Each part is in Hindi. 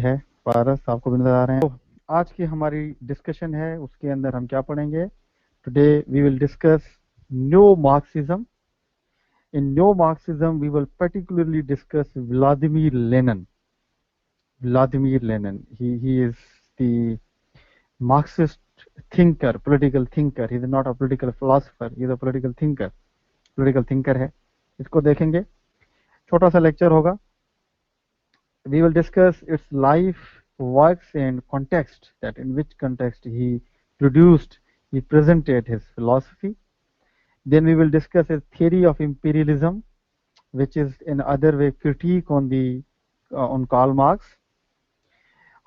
है पारस, आपको भी नजर आ रहे हैं। तो आज की हमारी डिस्कशन है, उसके अंदर हम क्या पढ़ेंगे? Today we will discuss neo Marxism. In neo-Marxism, we will particularly discuss Vladimir Lenin. Vladimir Lenin. He is the Marxist thinker, political thinker. He is not a political philosopher. He is a political thinker. Political thinker है. इसको देखेंगे. छोटा सा लेक्चर होगा. We will discuss its life, works, and context. That in which context he produced, he presented his philosophy. Then we will discuss his theory of imperialism, which is in other way critique on the on Karl Marx.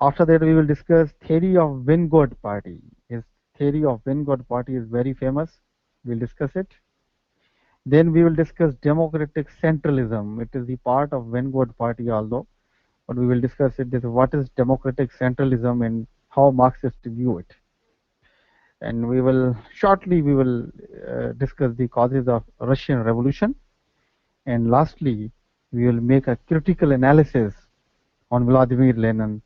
After that, we will discuss theory of Vanguard Party. His theory of Vanguard Party is very famous. We'll discuss it. Then we will discuss democratic centralism. It is the part of Vanguard Party, although, but we will discuss it. This what is democratic centralism and how Marxists view it. And we will shortly discuss the causes of Russian Revolution. And lastly, we will make a critical analysis on Vladimir Lenin,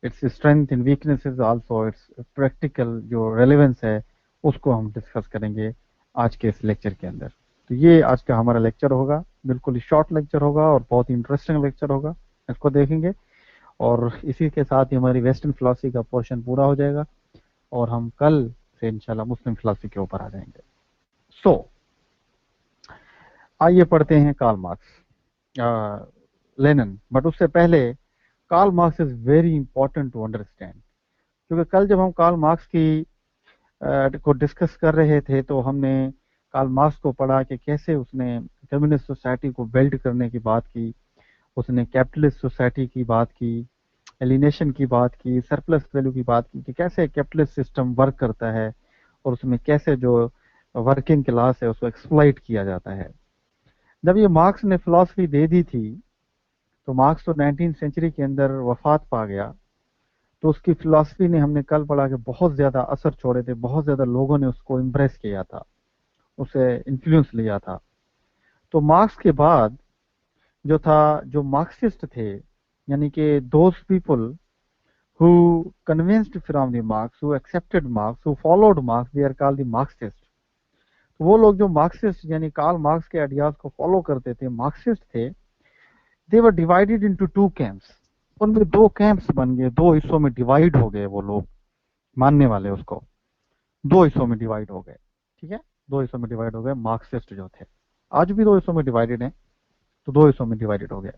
its strength and weaknesses, also its practical जो relevance है उसको हम डिस्कस करेंगे आज के इस लेक्चर के अंदर। तो ये आज का हमारा लेक्चर होगा, बिल्कुल ही शॉर्ट लेक्चर होगा और बहुत ही इंटरेस्टिंग लेक्चर होगा। इसको देखेंगे और इसी के साथ ही हमारी वेस्टर्न फिलॉसफी का पोर्शन पूरा हो जाएगा और हम कल से इंशाल्लाह मुस्लिम फिलॉसफी के ऊपर आ जाएंगे। सो आइए पढ़ते हैं कार्ल मार्क्स, लेनिन। बट उससे पहले Karl Marx is very important to understand, क्योंकि कल जब हम कार्ल मार्क्स की को डिस्कस कर रहे थे तो हमने कार्ल मार्क्स को पढ़ा कि कैसे उसने कम्युनिस्ट सोसाइटी को बिल्ड करने की बात की, उसने कैपिटलिस्ट सोसाइटी की बात की, एलिनेशन की बात की, सरप्लस वैल्यू की बात की कि कैसे कैपिटलिस्ट सिस्टम वर्क करता है और उसमें कैसे जो वर्किंग क्लास है उसको एक्सप्लॉइट किया जाता है। जब ये मार्क्स ने फिलॉसफी दे दी थी तो मार्क्स तो 19वीं सेंचुरी के अंदर वफात पा गया, तो उसकी फिलॉसफी ने हमने कल पढ़ा कि बहुत ज़्यादा असर छोड़े थे, बहुत ज़्यादा लोगों ने उसको इम्प्रेस किया था, उसे इन्फ्लुएंस लिया था। तो मार्क्स के बाद जो था, जो मार्क्सिस्ट थे, यानी कि those people who convinced from the Marx, who accepted Marx, who followed Marx, they are called the Marxists. तो वो लोग जो मार्क्सिस्ट यानी कार्ल मार्क्स के आइडियाज को फॉलो करते थे, मार्क्सिस्ट थे, they were divided into two camps. उनमें दो कैंप्स बन गए, दो हिस्सों में डिवाइड हो गए। वो लोग मानने वाले उसको दो हिस्सों में डिवाइड हो गए। ठीक है, दो हिस्सों में डिवाइड हो गए मार्क्सिस्ट जो थे। आज भी दो हिस्सों में डिवाइडेड हैं, तो दो हिस्सों में डिवाइडेड हो गए।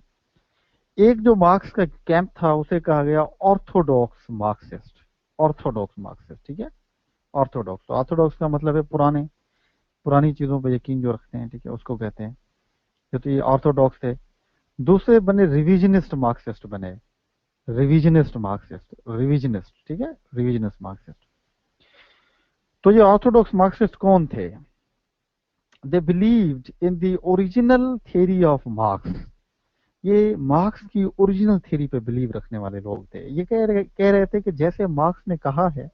एक जो मार्क्स का कैंप था उसे कहा गया ऑर्थोडॉक्स मार्क्सिस्ट। ऑर्थोडॉक्स मार्क्सिस्ट, ठीक है, ऑर्थोडॉक्स। तो ऑर्थोडॉक्स का मतलब है पुरानी चीजों पर यकीन जो रखते हैं, ठीक है, उसको कहते हैं। तो ये ऑर्थोडॉक्स थे। दूसरे बने रिविजनिस्ट मार्क्सिस्ट बने, रिविजनिस्ट मार्क्सिस्ट, रिविजनिस्ट, ठीक है, रिविजनिस्ट मार्क्सिस्ट। तो ये ऑर्थोडॉक्स मार्क्सिस्ट कौन थे? They believed in the original theory of marks. ये मार्क्स की ओरिजिनल थ्योरी पे बिलीव रखने वाले लोग थे। ये कह रहे थे कि जैसे मार्क्स ने कहा है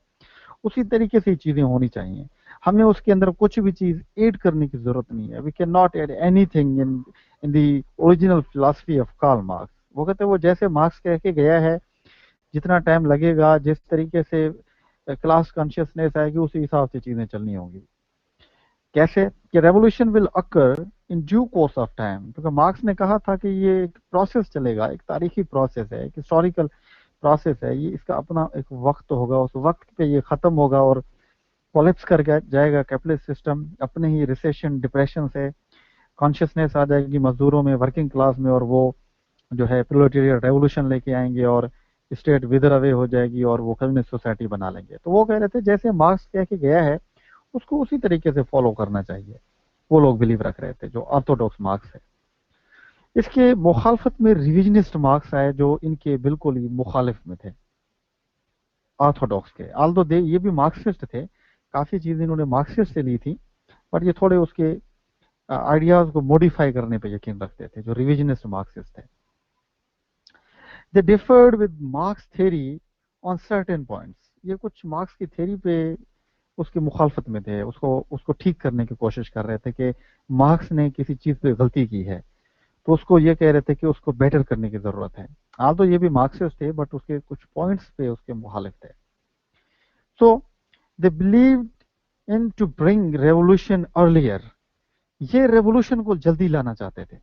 उसी तरीके से चीजें होनी चाहिए, हमें उसके अंदर कुछ भी चीज ऐड करने की जरूरत नहीं है। We can not add anything in the original philosophy of Karl Marx. वो कहते हैं वो जैसे मार्क्स कह के गया है, जितना टाइम लगेगा, जिस तरीके से क्लास कॉन्शियसनेस आएगी, उसी हिसाब से चीजें चलनी होंगी। कैसे कि revolution will occur in due course of time, क्योंकि मार्क्स ने कहा था कि ये एक प्रोसेस चलेगा, एक तारीखी प्रोसेस है, एक हिस्टोरिकल प्रोसेस है, ये इसका अपना एक वक्त होगा, उस वक्त पे ये खत्म होगा और कोलैप्स कर जाएगा कैपिटलिस्ट सिस्टम। अपने ही रिसेशन, डिप्रेशन से कॉन्शियसनेस आ जाएगी मजदूरों में, वर्किंग क्लास में, और वो जो है प्रोलेटेरियन रेवोल्यूशन लेके आएंगे और स्टेट विदर अवे हो जाएगी और वो कम्युनिस्ट सोसाइटी बना लेंगे। तो वो कह रहे थे जैसे मार्क्स कह के गया है उसको उसी तरीके से फॉलो करना चाहिए। वो लोग बिलीव रख रहे थे, जो ऑर्थोडॉक्स मार्क्स है। इसके मुखालफत में रिविजनिस्ट मार्क्स आए, जो इनके बिल्कुल ही मुखालिफ में थे ऑर्थोडॉक्स के। आल्दो दे ये भी मार्क्सिस्ट थे, काफी चीजें इन्होंने मार्क्सिस्ट से ली थी, बट ये थोड़े उसके आइडियाज को मॉडिफाई करने पे यकीन रखते थे, जो रिविजनिस्ट मार्क्सिस्ट थे। They differed with Marx theory on certain points. ये कुछ मार्क्स की थ्योरी पे उसकी मुखालफत में थे, उसको ठीक करने की कोशिश कर रहे थे कि मार्क्स ने किसी चीज पे गलती की है, तो उसको ये कह रहे थे कि उसको बेटर करने की जरूरत है। हाल तो ये भी मार्क्सिस्ट थे बट उसके कुछ पॉइंट्स पे उसके मुखालिफ थे। So they believe in to bring revolution earlier, ये रेवोल्यूशन को जल्दी लाना चाहते थे।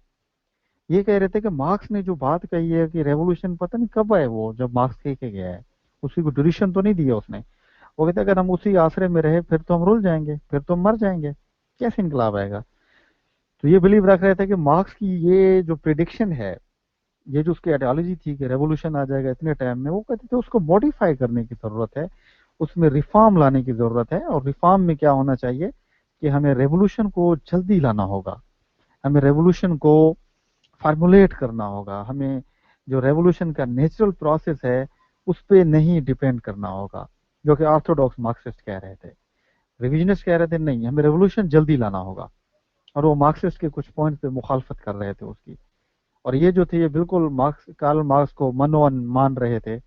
ये कह रहे थे कि मार्क्स ने जो बात कही है कि रेवोल्यूशन पता नहीं कब आए, वो जब मार्क्स कह के गया है उसी को ड्यूरेशन तो नहीं दिया उसने। वो कहते अगर हम उसी आश्रय में रहे फिर तो हम रुल जाएंगे, फिर तो हम मर जाएंगे, कैसे इनकलाब आएगा। तो ये बिलीव रख रहे थे कि मार्क्स की ये जो प्रिडिक्शन है, ये जो उसकी आइडियोलॉजी थी कि रेवोल्यूशन आ जाएगा इतने टाइम में, वो कहते थे उसको मॉडिफाई करने की जरूरत है, उसमें रिफॉर्म लाने की जरूरत है। और रिफॉर्म में क्या होना चाहिए कि हमें रेवोल्यूशन को जल्दी लाना होगा, हमें रेवोल्यूशन को फार्मुलेट करना होगा, हमें जो रेवोल्यूशन का नेचुरल प्रोसेस है उस पर नहीं डिपेंड करना होगा, जो कि ऑर्थोडॉक्स मार्क्सिस्ट कह रहे थे। रिविजनिस्ट कह रहे थे नहीं, हमें रेवोल्यूशन जल्दी लाना होगा, और वो मार्क्सिस्ट के कुछ पॉइंट पे मुखालफत कर रहे थे उसकी। और ये जो थे ये बिल्कुल मार्क्स, कार्ल मार्क्स को मनोवन मान रहे थे,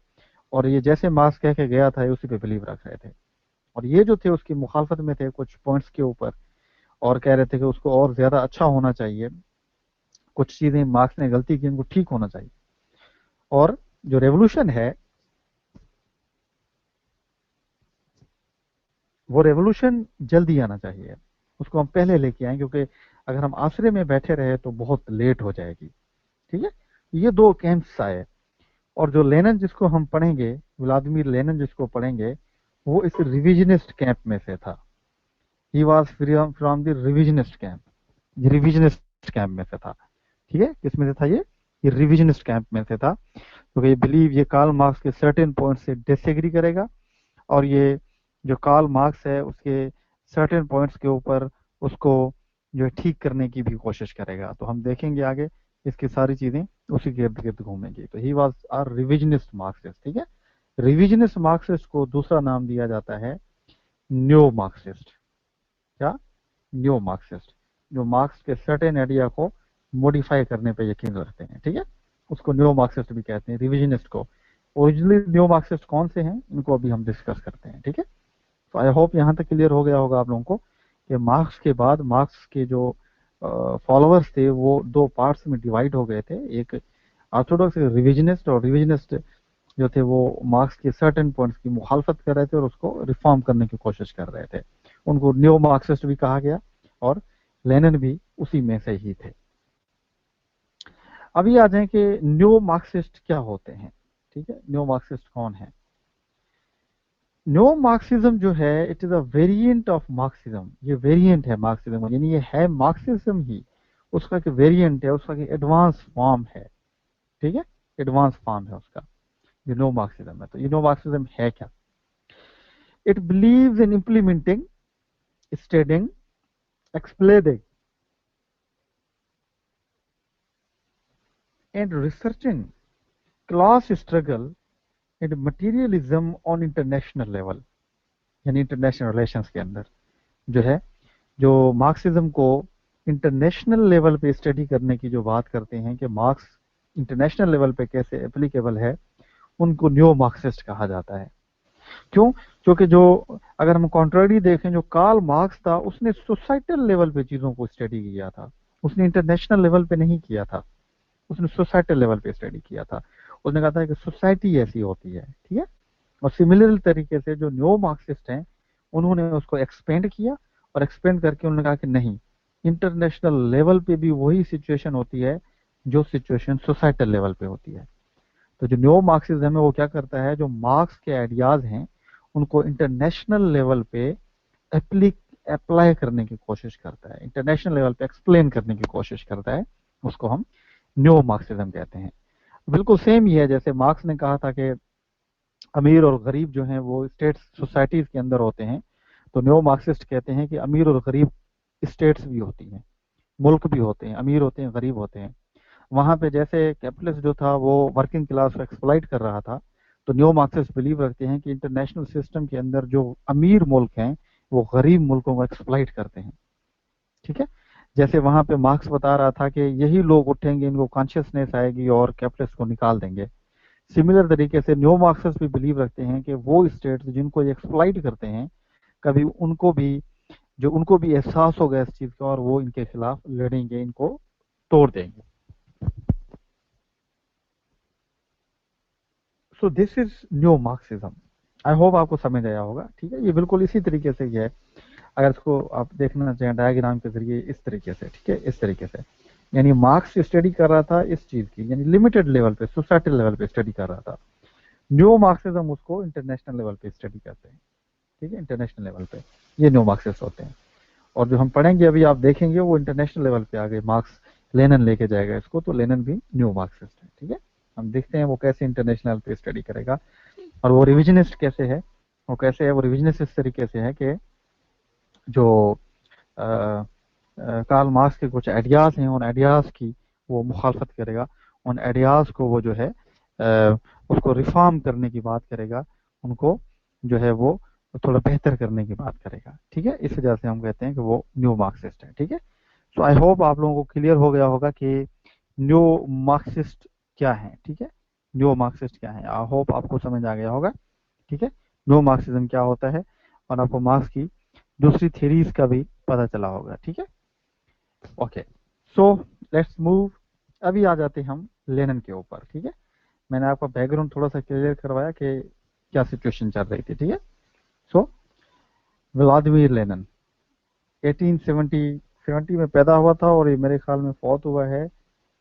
और ये जैसे मार्क्स कह के गया था ये उसी पे बिलीव रख रहे थे। और ये जो थे उसकी मुखालफत में थे कुछ पॉइंट्स के ऊपर, और कह रहे थे कि उसको और ज्यादा अच्छा होना चाहिए, कुछ चीजें मार्क्स ने गलती की उनको ठीक होना चाहिए। और जो रेवोल्यूशन है वो रेवोल्यूशन जल्दी आना चाहिए, उसको हम पहले लेके आए, क्योंकि अगर हम आश्रय में बैठे रहे तो बहुत लेट हो जाएगी। ठीक है, ये दो कैंप्स आए। और जो लेनिन जिसको हम पढ़ेंगे, व्लादिमीर लेनिन जिसको पढ़ेंगे, वो इस रिविजनिस्ट कैंप में से था। He was from the revisionist camp, revisionist camp में से था। ठीक है, किस में से था ये रिविजनिस्ट कैंप में से था, क्योंकि ये बिलीव ये कार्ल मार्क्स के सर्टेन पॉइंट से डिसएग्री करेगा, और ये जो कार्ल मार्क्स है उसके सर्टेन पॉइंट्स के ऊपर उसको जो है ठीक करने की भी कोशिश करेगा। तो हम देखेंगे आगे इसकी सारी चीजें उसी के इर्द गिर्द घूमेंगी। तो he was are revisionist Marxist. ठीक है, रिविजनिस्ट मार्क्सिस्ट को दूसरा नाम दिया जाता है न्यो मार्क्सिस्ट। क्या? न्यो मार्क्सिस्ट, जो मार्क्स के सर्टेन आइडिया को मॉडिफाई करने पे यकीन रखते हैं। ठीक है, उसको न्यो मार्क्सिस्ट भी कहते हैं, रिविजनिस्ट को। ओरिजिनली न्यो मार्क्सिस्ट कौन से हैं इनको अभी हम डिस्कस करते हैं। ठीक है, तो आई होप यहाँ तक क्लियर हो गया होगा आप लोगों को कि मार्क्स के बाद मार्क्स के जो फॉलोअर्स थे वो दो पार्ट्स में डिवाइड हो गए थे, एक ऑर्थोडॉक्स रिविजनिस्ट, और रिविजनिस्ट जो थे वो मार्क्स के सर्टेन पॉइंट्स की मुखालफत कर रहे थे और उसको रिफॉर्म करने की कोशिश कर रहे थे। उनको न्यो मार्क्सिस्ट भी कहा गया, और लेनिन भी उसी में से ही थे। अभी आ जाए कि न्यो मार्क्सिस्ट क्या होते हैं। ठीक है, न्यो मार्क्सिस्ट कौन है? न्यो मार्क्सिज्म जो है it is a variant of Marxism. ये वेरिएंट है मार्क्सिज्म, यानी ये है मार्क्सिज्म ही, उसका एक वेरिएंट है, उसका एक एडवांस फॉर्म है। ठीक है, एडवांस फॉर्म है उसका, ये नो मार्क्सिज्म है। तो ये नो मार्क्सिज्म है क्या? It believes in implementing, studying, explaining and researching class struggle and materialism on international level, यानी इंटरनेशनल रिलेशंस के अंदर जो है, जो मार्क्सिज्म को इंटरनेशनल लेवल पे स्टडी करने की जो बात करते हैं कि मार्क्स इंटरनेशनल लेवल पे कैसे एप्लीकेबल है, उनको न्यो मार्क्सिस्ट कहा जाता है। क्यों? क्योंकि जो अगर हम कॉन्ट्ररी देखें, जो कार्ल मार्क्स था उसने सोसाइटल लेवल पे चीजों को स्टडी किया था, उसने इंटरनेशनल लेवल पे नहीं किया था, उसने सोसाइटल लेवल पे स्टडी किया था। उसने कहा था कि सोसाइटी ऐसी होती है। ठीक है, और सिमिलर तरीके से जो न्यो मार्क्सिस्ट हैं उन्होंने उसको एक्सपेंड किया, और एक्सपेंड करके उन्होंने कहा कि नहीं, इंटरनेशनल लेवल पे भी वही सिचुएशन होती है जो सिचुएशन सोसाइटल लेवल पे होती है। तो जो न्यो मार्क्सिज्म है वो क्या करता है, जो मार्क्स के आइडियाज हैं उनको इंटरनेशनल लेवल पे अप्लाई करने की कोशिश करता है, इंटरनेशनल लेवल पे एक्सप्लेन करने की कोशिश करता है, उसको हम न्यो मार्क्सिज्म कहते हैं। बिल्कुल सेम ही है जैसे मार्क्स ने कहा था कि अमीर और गरीब जो हैं वो स्टेट्स सोसाइटीज के अंदर होते हैं, तो न्यो मार्क्सिस्ट कहते हैं कि अमीर और गरीब स्टेट्स भी होती हैं, मुल्क भी होते हैं, अमीर होते हैं, गरीब होते हैं। वहां पे जैसे कैपिटलिस्ट जो था वो वर्किंग क्लास को एक्सप्लॉइट कर रहा था, तो न्यो मार्क्सिस्ट बिलीव रखते हैं कि इंटरनेशनल सिस्टम के अंदर जो अमीर मुल्क हैं वो गरीब मुल्कों को एक्सप्लॉइट करते हैं। ठीक है, जैसे वहां पे मार्क्स बता रहा था कि यही लोग उठेंगे, इनको कॉन्शियसनेस आएगी और कैपिटलिस्ट को निकाल देंगे। सिमिलर तरीके से न्यो मार्क्सिस्ट भी बिलीव रखते हैं कि वो स्टेट्स जिनको ये एक्सप्लॉइट करते हैं, कभी उनको भी जो उनको भी एहसास होगा इस चीज का, और वो इनके खिलाफ लड़ेंगे, इनको तोड़ देंगे। So this is new Marxism. I hope आपको समझ आया होगा। ठीक है, ये बिल्कुल इसी तरीके से ही है। अगर इसको आप देखना चाहें डायग्राम के जरिए इस तरीके से, ठीक है, इस तरीके से, यानी मार्क्स स्टडी कर रहा था इस चीज की, यानी लिमिटेड लेवल पे, सोसाइटल लेवल पे स्टडी कर रहा था। न्यू मार्क्सिज्म उसको इंटरनेशनल लेवल पे स्टडी करते हैं। ठीक है, इंटरनेशनल लेवल पे ये न्यू मार्क्सिस्ट होते हैं। और जो हम पढ़ेंगे अभी, आप देखेंगे वो इंटरनेशनल लेवल पे आ गए। मार्क्स, लेनिन लेके जाएगा इसको, तो लेनिन भी न्यू मार्क्सिस्ट है। ठीक है, हम देखते हैं वो कैसे इंटरनेशनल पे स्टडी करेगा। और वो रिविजनिस्ट कैसे है, वो कैसे है, वो रिविजनिस्ट इस तरीके से है कि जो कार्ल मार्क्स के कुछ आइडियाज हैं, उन आइडियाज की वो मुखालफत करेगा। उन आइडियाज को वो जो है उसको रिफॉर्म करने की बात करेगा, उनको जो है वो थोड़ा बेहतर करने की बात करेगा। ठीक है, इस वजह से हम कहते हैं कि वो न्यू मार्क्सिस्ट है। ठीक है, सो आई होप आप लोगों को क्लियर हो गया होगा कि न्यू मार्क्सिस्ट क्या है। ठीक है, न्यू मार्क्सिस्ट क्या है, आई होप आपको समझ आ गया होगा। ठीक है, न्यू मार्क्सिज्म क्या होता है, और आपको मार्क्स की दूसरी थ्योरीज का भी पता चला होगा। ठीक है, ओके, सो लेट्स मूव। अभी आ जाते हैं हम लेनिन के ऊपर। ठीक है, मैंने आपका बैकग्राउंड थोड़ा सा क्लियर करवाया कि क्या सिचुएशन चल रही थी। ठीक है, सो व्लादिमीर लेनिन 1870 में पैदा हुआ था, और ये मेरे ख्याल में फौत हुआ है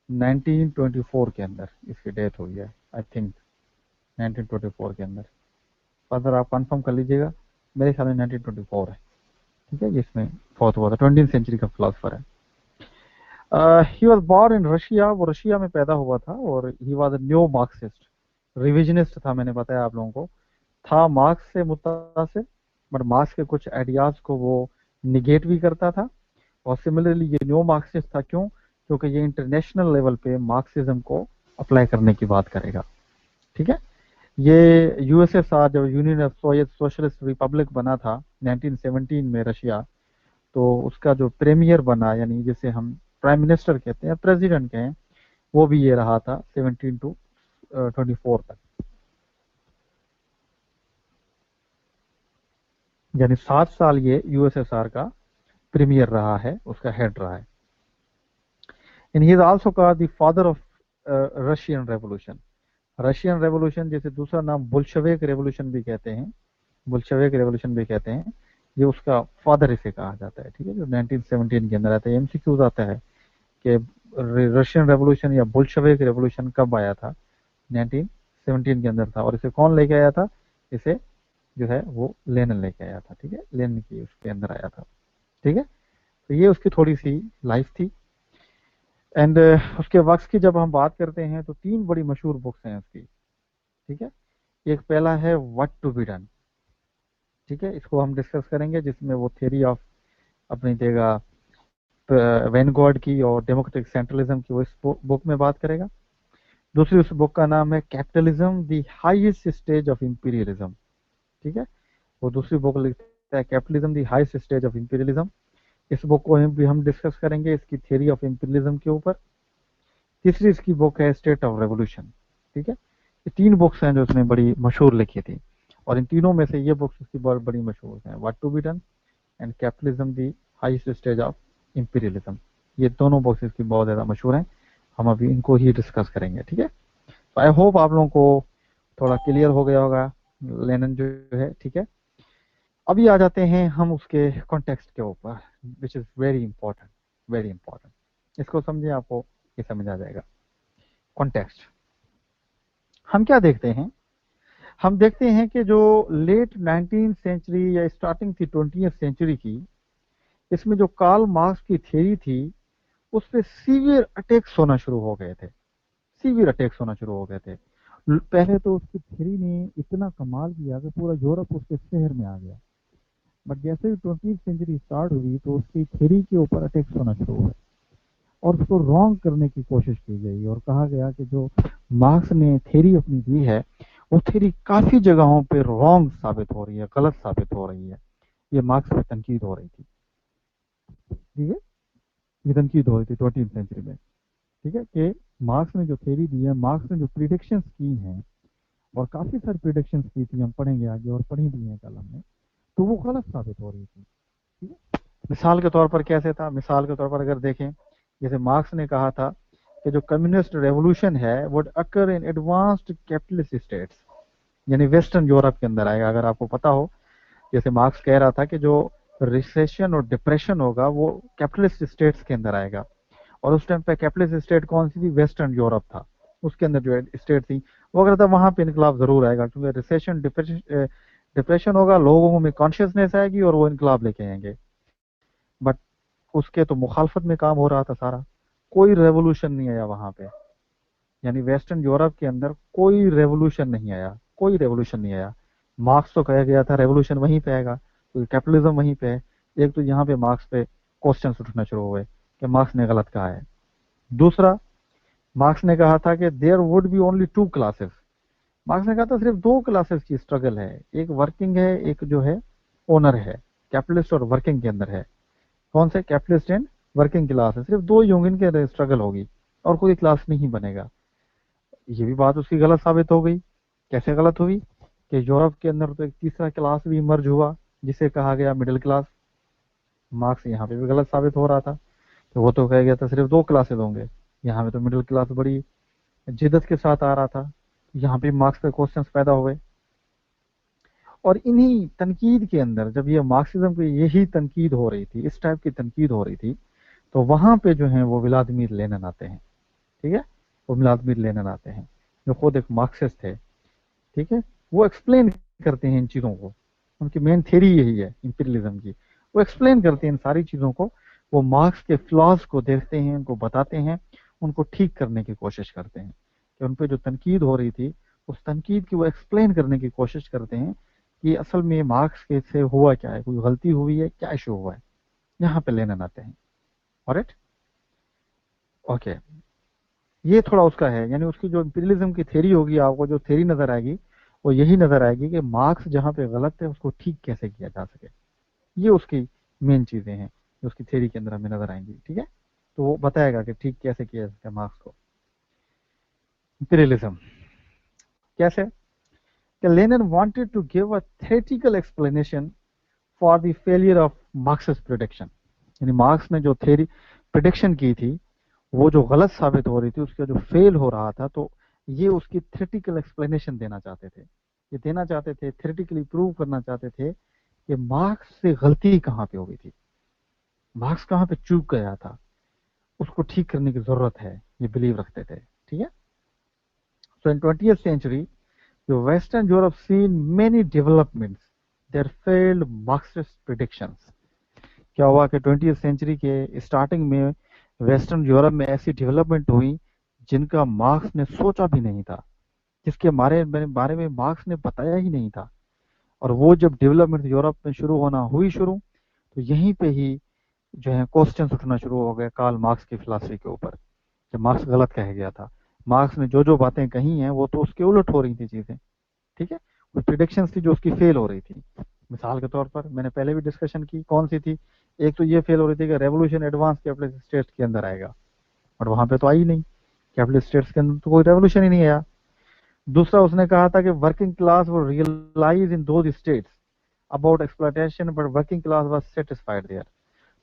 1924 के अंदर, इसकी डेथ हुई है आई थिंक 1924 के अंदर। फादर आप कंफर्म कर लीजिएगा, मेरे ख्याल में 1924 है। ठीक है, जिसमें फौत हुआ था, 20वीं सेंचुरी का फिलोसफर है। He was born in Russia, वो रशिया में पैदा हुआ था, और he was a new Marxist, revisionist था। मैंने बताया आप लोगों को, था मार्क्स से मुतासिर, बट मार्क्स के कुछ आइडियाज को वो निगेट भी करता था। और सिमिलरली ये न्यू मार्क्सिस्ट था, क्यों? क्योंकि ये इंटरनेशनल लेवल पे मार्क्सिज्म को अप्लाई करने की बात करेगा। ठीक है, ये यूएसएसआर जब यूनियन ऑफ सोशलिस्ट रिपब्लिक बना था 1917 में रशिया, तो उसका जो प्रीमियर बना, यानी जिसे हम प्राइम मिनिस्टर कहते हैं, प्रेसिडेंट कहें, वो भी ये रहा था 17 टू 24 तक, यानी 7 साल ये यूएसएसआर का प्रीमियर रहा है, उसका हेड रहा है। And he is also called the father of Russian revolution. Russian revolution जैसे दूसरा नाम बुल्शेविक रेवोल्यूशन भी कहते हैं, बुल्शेविक रेवोल्यूशन भी कहते हैं, ये उसका फादर इसे कहा जाता है। ठीक है, जो 1917 के अंदर आता है। एमसीक्यूज आता है कि रशियन रेवोल्यूशन या बुल्शेविक रेवोल्यूशन कब आया था, 1917 के अंदर था, और इसे कौन लेके आया था, इसे जो है वो लेनिन लेके आया था। ठीक है, लेनिन की उसके अंदर आया था। ठीक है, तो ये उसकी थोड़ी सी लाइफ थी। एंड उसके वक्त की जब हम बात करते हैं तो 3 बड़ी मशहूर बुक्स हैं उसकी। ठीक है, एक पहला है व्हाट टू बी डन। ठीक है, इसको हम डिस्कस करेंगे, जिसमें वो थ्योरी ऑफ अपनी देगा वैनगॉर्ड की और डेमोक्रेटिक सेंट्रलिज्म की, वो इस बुक में बात करेगा। दूसरी उस बुक का नाम है capitalism the highest stage of imperialism. ठीक है, वो दूसरी बुक लिखता है capitalism the highest stage of imperialism. इस बुक को भी हम डिस्कस करेंगे, इसकी थ्योरी ऑफ इंपीरियलिज्म के ऊपर। तीसरी इसकी बुक है स्टेट ऑफ रेवोल्यूशन। ठीक है, ये 3 बुक्स हैं जो उसने बड़ी मशहूर लिखी थी, और इन तीनों में से ये बुक्स उसकी बहुत बड़ी मशहूर हैं, what to be done and capitalism the highest stage of imperialism. ये दोनों बुक्स इसकी बहुत ज़्यादा मशहूर हैं, हम अभी इनको ही डिस्कस करेंगे। ठीक है, तो आई होप आप लोगों को थोड़ा क्लियर हो गया होगा लेनिन जो है। ठीक है, अभी आ जाते हैं हम उसके कॉन्टेक्स्ट के ऊपर, which is very important, very important. इसको समझिए, आपको ये समझ आ जाएगा। कॉन्टेक्स्ट हम क्या देखते हैं, हम देखते हैं कि जो लेट 19th सेंचुरी या स्टार्टिंग थी 20th सेंचुरी की, इसमें जो कार्ल मार्क्स की थ्योरी थी, उस पर सीवियर अटैक्स होना शुरू हो गए थे, सीवियर अटैक्स होना शुरू हो गए थे। पहले तो उसकी थ्योरी ने इतना कमाल किया कि पूरा यूरोप उसके शहर में आ गया, बट जैसे ही 20th सेंचुरी स्टार्ट हुई तो उसकी थ्योरी के ऊपर अटैक्स होना शुरू हुए, और उसको रॉन्ग करने की कोशिश की गई, और कहा गया कि जो मार्क्स ने थ्योरी अपनी दी है, वो थ्योरी काफी जगहों पे रॉन्ग साबित हो रही है, गलत साबित हो रही है। ये मार्क्स पे तनकीद हो रही थी। ठीक है, ये तनकीद हो रही थी 20th सेंचुरी में। ठीक है, कि मार्क्स ने जो थ्योरी दी है, मार्क्स ने जो प्रिडिक्शंस की हैं, और काफी सारी प्रिडिक्शंस की थी, हम पढ़ेंगे आगे, और पढ़ी भी हैं कल हमने, तो वो गलत साबित हो रही थी। ठीक है, मिसाल के तौर पर कैसे था, मिसाल के तौर पर अगर देखें, जैसे मार्क्स ने कहा था कि जो कम्युनिस्ट रेवोल्यूशन है would occur in advanced capitalist states. यानी वेस्टर्न यूरोप के अंदर आएगा। अगर आपको पता हो, जैसे मार्क्स कह रहा था कि जो रिसेशन और डिप्रेशन होगा वो कैपिटलिस्ट स्टेट्स के अंदर आएगा, और उस टाइम पे कैपिटलिस्ट स्टेट कौन सी थी? वेस्टर्न यूरोप था। उसके अंदर जो स्टेट थी वो अगर था, वहां पे इनकलाब जरूर आएगा, क्योंकि रिसेशन डिप्रेशन होगा, लोगों में कॉन्शियसनेस आएगी और वो इनकलाब लेके आएंगे। बट उसके तो मुखालफत में काम हो रहा था सारा, कोई रेवोल्यूशन नहीं आया वहां पे। यानी वेस्टर्न यूरोप के अंदर कोई रेवोल्यूशन नहीं आया, कोई रेवोल्यूशन नहीं आया। मार्क्स तो कहा गया था रेवोल्यूशन वहीं पे आएगा, क्योंकि कैपिटलिज्म वहीं पे है। एक तो यहाँ पे मार्क्स पे क्वेश्चन उठना शुरू हुए कि मार्क्स ने गलत कहा है। दूसरा, मार्क्स ने कहा था कि there would be only two classes. Marx ने कहा था सिर्फ दो क्लासेस की स्ट्रगल है, एक वर्किंग है, एक जो है ओनर है। कैपिटलिस्ट और वर्किंग के अंदर है। कौन से? कैपिटलिस्ट एंड वर्किंग क्लास है, सिर्फ दो यूनियन के स्ट्रगल होगी और कोई क्लास नहीं बनेगा। ये भी बात उसकी गलत साबित हो गई। कैसे गलत हुई? कि यूरोप के अंदर तो एक तीसरा क्लास भी इमर्ज हुआ जिसे कहा गया मिडिल क्लास। मार्क्स यहाँ पे भी गलत साबित हो रहा था, तो वो तो कह गया था सिर्फ दो क्लासेस होंगे, यहाँ पे तो मिडिल क्लास बड़ी जिद्दत के साथ आ रहा था। यहाँ पे मार्क्स पे क्वेश्चंस पैदा हुए। और इन्हीं तनकीद के अंदर, जब ये मार्क्सिज्म की यही तनकीद हो रही थी, इस टाइप की तनकीद हो रही थी, तो वहां पे जो है वो व्लादिमीर लेनिन आते हैं। ठीक है, वो व्लादिमीर लेनिन आते हैं, जो खुद एक मार्क्सिस्ट थे। ठीक है, वो एक्सप्लेन करते हैं इन चीज़ों को। उनकी मेन थ्योरी यही है इंपीरियलिज्म की। वो एक्सप्लेन करते हैं इन सारी चीज़ों को। वो मार्क्स के फ्लॉज को देखते हैं, उनको बताते हैं, उनको ठीक करने की कोशिश करते हैं। कि उन पर जो तनकीद हो रही थी, उस तनकीद की वो एक्सप्लेन करने की कोशिश करते हैं कि असल में मार्क्स के से हुआ क्या है, कोई गलती हुई है, क्या इशू हुआ है। यहाँ पे लेने आते हैं। Alright, okay. ये थोड़ा उसका है, यानी उसकी जो इंपीरियलिज्म की थ्योरी होगी, आपको जो थ्योरी नजर आएगी वो यही नजर आएगी कि मार्क्स जहाँ पे गलत है उसको ठीक कैसे किया जा सके। ये उसकी मेन चीजें हैं जो उसकी थ्योरी के अंदर हमें नजर आएंगी। ठीक है, तो वो बताएगा कि ठीक कैसे किया जा सकता है मार्क्स को। इंपीरियलिज्म कैसे? कि Lenin wanted to give a theoretical explanation for the failure of Marxist prediction. यानी मार्क्स ने जो थ्योरी प्रिडिक्शन की थी, वो जो गलत साबित हो रही थी, उसका जो फेल हो रहा था, तो ये उसकी थ्योरेटिकल एक्सप्लेनेशन देना चाहते थे। ये देना चाहते थे, थ्योरेटिकली प्रूव करना चाहते थे कि मार्क्स से गलती कहाँ पे हो गई थी, मार्क्स कहाँ पे चूक गया था, उसको ठीक करने की जरूरत है, ये बिलीव रखते थे। ठीक है, सो इन 20th सेंचुरी जो western Europe seen many developments there failed Marxist predictions. क्या हुआ कि 20th सेंचुरी के स्टार्टिंग में वेस्टर्न यूरोप में ऐसी डेवलपमेंट हुई जिनका मार्क्स ने सोचा भी नहीं था, जिसके बारे में मार्क्स ने बताया ही नहीं था। और वो जब डेवलपमेंट यूरोप में शुरू होना हुई शुरू, तो यहीं पे ही जो है क्वेश्चंस उठना शुरू हो गए कार्ल मार्क्स की फिलासफी के ऊपर। जब मार्क्स गलत कह गया था, मार्क्स ने जो जो बातें कही हैं वो तो उसके उलट हो रही थी चीजें। ठीक है, वो प्रिडिक्शंस थी जो उसकी फेल हो रही थी। मिसाल के तौर पर मैंने पहले भी डिस्कशन की, कौन सी थी? एक तो ये फेल हो रही थी कि रेवोल्यूशन एडवांस कैपिटलिस्ट स्टेट्स के अंदर आएगा, बट वहां पे तो आई नहीं। कैपिटलिस्ट स्टेट्स के अंदर तो कोई रेवोल्यूशन ही नहीं आया। दूसरा, उसने कहा था कि वर्किंग क्लास वो रियलाइज इन दो states about exploitation but working class was satisfied there.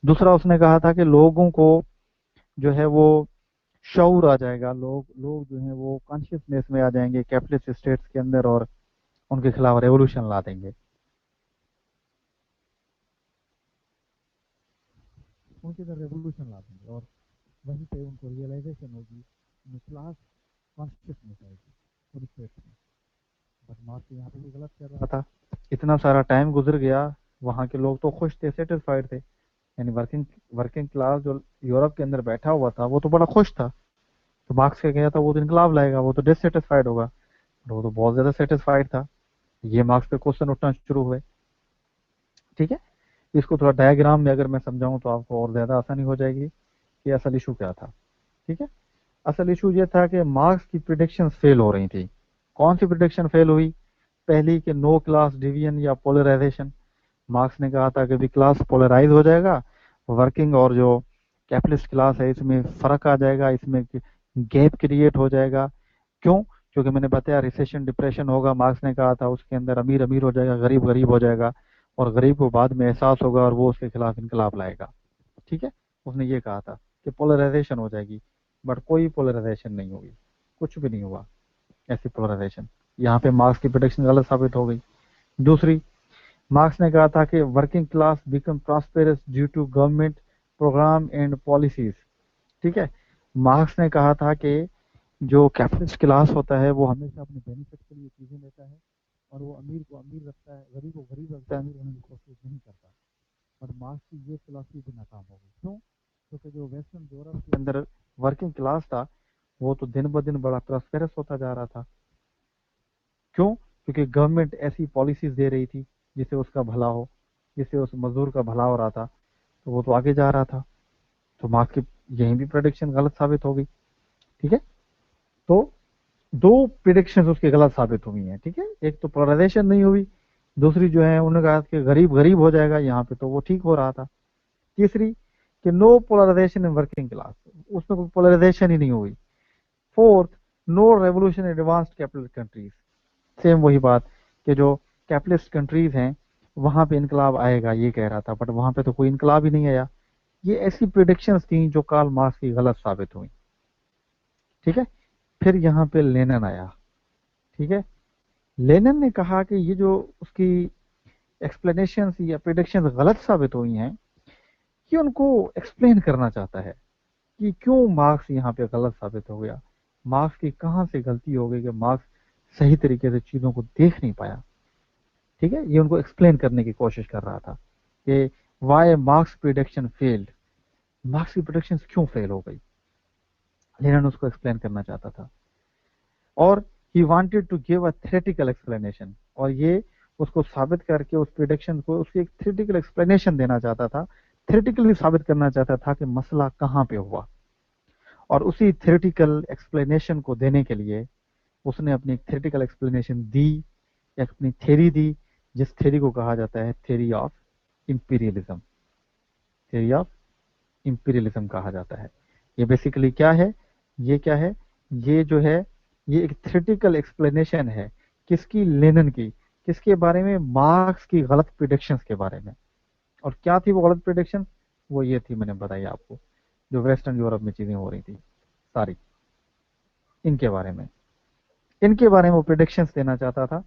दूसरा, उसने कहा था कि लोगों को जो है वो शऊर आ जाएगा, लोग लोग जो है वो कॉन्शियसनेस में आ जाएंगे कैपिटलिस्ट स्टेट्स के अंदर, और उनके खिलाफ रेवोल्यूशन ला देंगे, उनके अंदर रेवोल्यूशन ला देंगे, और वहीं पे उनको रियलाइजेशन होगी, क्लास कॉन्शियसनेस आएगी पूरी स्टेट्स में। बट मार्क्स यहाँ पे भी गलत कर रहा था। इतना सारा टाइम गुजर गया, वहाँ के लोग तो खुश थे, सेटिस्फाइड थे। यानी वर्किंग वर्किंग क्लास जो यूरोप के अंदर बैठा हुआ था वो तो बड़ा खुश था। तो मार्क्स क्या गया था, वो तो इनकलाब लाएगा, वो तो डिससेटिस्फाइड होगा। और वो तो बहुत ज्यादा सेटिस्फाइड था। ये मार्क्स पे क्वेश्चन उठना शुरू हुए। ठीक है, इसको थोड़ा डायग्राम में अगर मैं समझाऊं तो आपको और ज्यादा आसानी हो जाएगी कि असल इशू क्या था। ठीक है, असल इशू ये था कि मार्क्स की प्रिडिक्शन फेल हो रही थी। कौन सी प्रिडिक्शन फेल हुई? पहली कि नो क्लास डिवीजन या पोलराइजेशन। मार्क्स ने कहा था कि भी क्लास पोलराइज हो जाएगा, वर्किंग और जो कैपिटलिस्ट क्लास है इसमें फर्क आ जाएगा, इसमें गैप क्रिएट हो जाएगा। क्यों? क्योंकि मैंने बताया रिसेशन डिप्रेशन होगा, मार्क्स ने कहा था उसके अंदर अमीर अमीर हो जाएगा, गरीब गरीब हो जाएगा, और गरीब को बाद में एहसास होगा और वो उसके खिलाफ इनकलाब लाएगा। ठीक है, उसने ये कहा था कि पोलराइजेशन हो जाएगी। बट कोई पोलराइजेशन नहीं होगी, कुछ भी नहीं हुआ ऐसी पोलराइजेशन। यहाँ पे मार्क्स की प्रेडिक्शन गलत साबित हो गई। दूसरी, मार्क्स ने कहा था कि working class become prosperous due to government program and policies. ठीक है, मार्क्स ने कहा था कि जो कैपिटलिस्ट क्लास होता है वो हमेशा अपने बेनिफिट के लिए चीजें लेता है, और वो अमीर को अमीर रखता है, गरीब को गरीब रखता है, अमीर होने की कोशिश नहीं करता। और मार्क्स की ये फिलॉसफी भी नाकाम हो गई। क्यों? क्योंकि जो वेस्टर्न यूरोप के अंदर वर्किंग क्लास था वो तो दिन ब दिन बड़ा प्रॉस्पेरस होता जा रहा था। क्यों? क्योंकि गवर्नमेंट ऐसी पॉलिसीज दे रही थी जिससे उसका भला हो, जिससे उस मजदूर का भला हो रहा था, तो वो तो आगे जा रहा था। तो मार्क्स की यही भी प्रेडिक्शन गलत साबित हो गई। ठीक है, तो दो प्रिडिक्शन उसकी गलत साबित हुई हैं। ठीक है, एक तो पोलराइजेशन नहीं हुई, दूसरी जो है उन्होंने कहा कि गरीब गरीब हो जाएगा, यहाँ पे तो वो ठीक हो रहा था। तीसरी कि no polarization in working class, उसमें कोई पोलराइजेशन ही नहीं हुई। Fourth, no revolution in advanced capitalist countries, same वही बात कि जो कैपिटलिस्ट कंट्रीज हैं वहां पे इनकलाब आएगा ये कह रहा था, बट वहां पे तो कोई इनकलाब ही नहीं आया। ये ऐसी प्रिडिक्शंस थी जो कार्ल मार्क्स की गलत साबित हुई। ठीक है, फिर यहाँ पे लेनिन आया। ठीक है, लेनिन ने कहा कि ये जो उसकी एक्सप्लेनेशन या प्रिडिक्शन गलत साबित हुई हैं, ये उनको एक्सप्लेन करना चाहता है कि क्यों मार्क्स यहाँ पे गलत साबित हो गया, मार्क्स की कहाँ से गलती हो गई कि मार्क्स सही तरीके से चीजों को देख नहीं पाया। ठीक है, ये उनको एक्सप्लेन करने की कोशिश कर रहा था कि why Marx prediction failed, Marx की प्रिडिक्शन क्यों फेल हो गई, लेनिन उसको एक्सप्लेन करना चाहता था। और he wanted to give a theoretical explanation, और ये उसको साबित करके उस प्रिडिक्शन को उसकी एक थ्योरेटिकल एक्सप्लेनेशन देना चाहता था, थ्योरेटिकली साबित करना चाहता था कि मसला कहाँ पे हुआ। और उसी थ्योरेटिकल एक्सप्लेनेशन को देने के लिए उसने अपनी एक थ्योरेटिकल एक्सप्लेनेशन दी, या अपनी थ्योरी दी, जिस थ्योरी को कहा जाता है theory of imperialism. Theory of imperialism कहा जाता है। ये बेसिकली क्या है, ये क्या है, ये जो है ये एक थ्योरेटिकल एक्सप्लेनेशन है किसकी, लेनिन की, किसके बारे में, मार्क्स की गलत प्रिडिक्शंस के बारे में। और क्या थी वो गलत प्रिडिक्शन? वो ये थी, मैंने बताई आपको, जो वेस्टर्न यूरोप में चीजें हो रही थी सारी, इनके बारे में, इनके बारे में वो प्रिडिक्शंस देना चाहता था।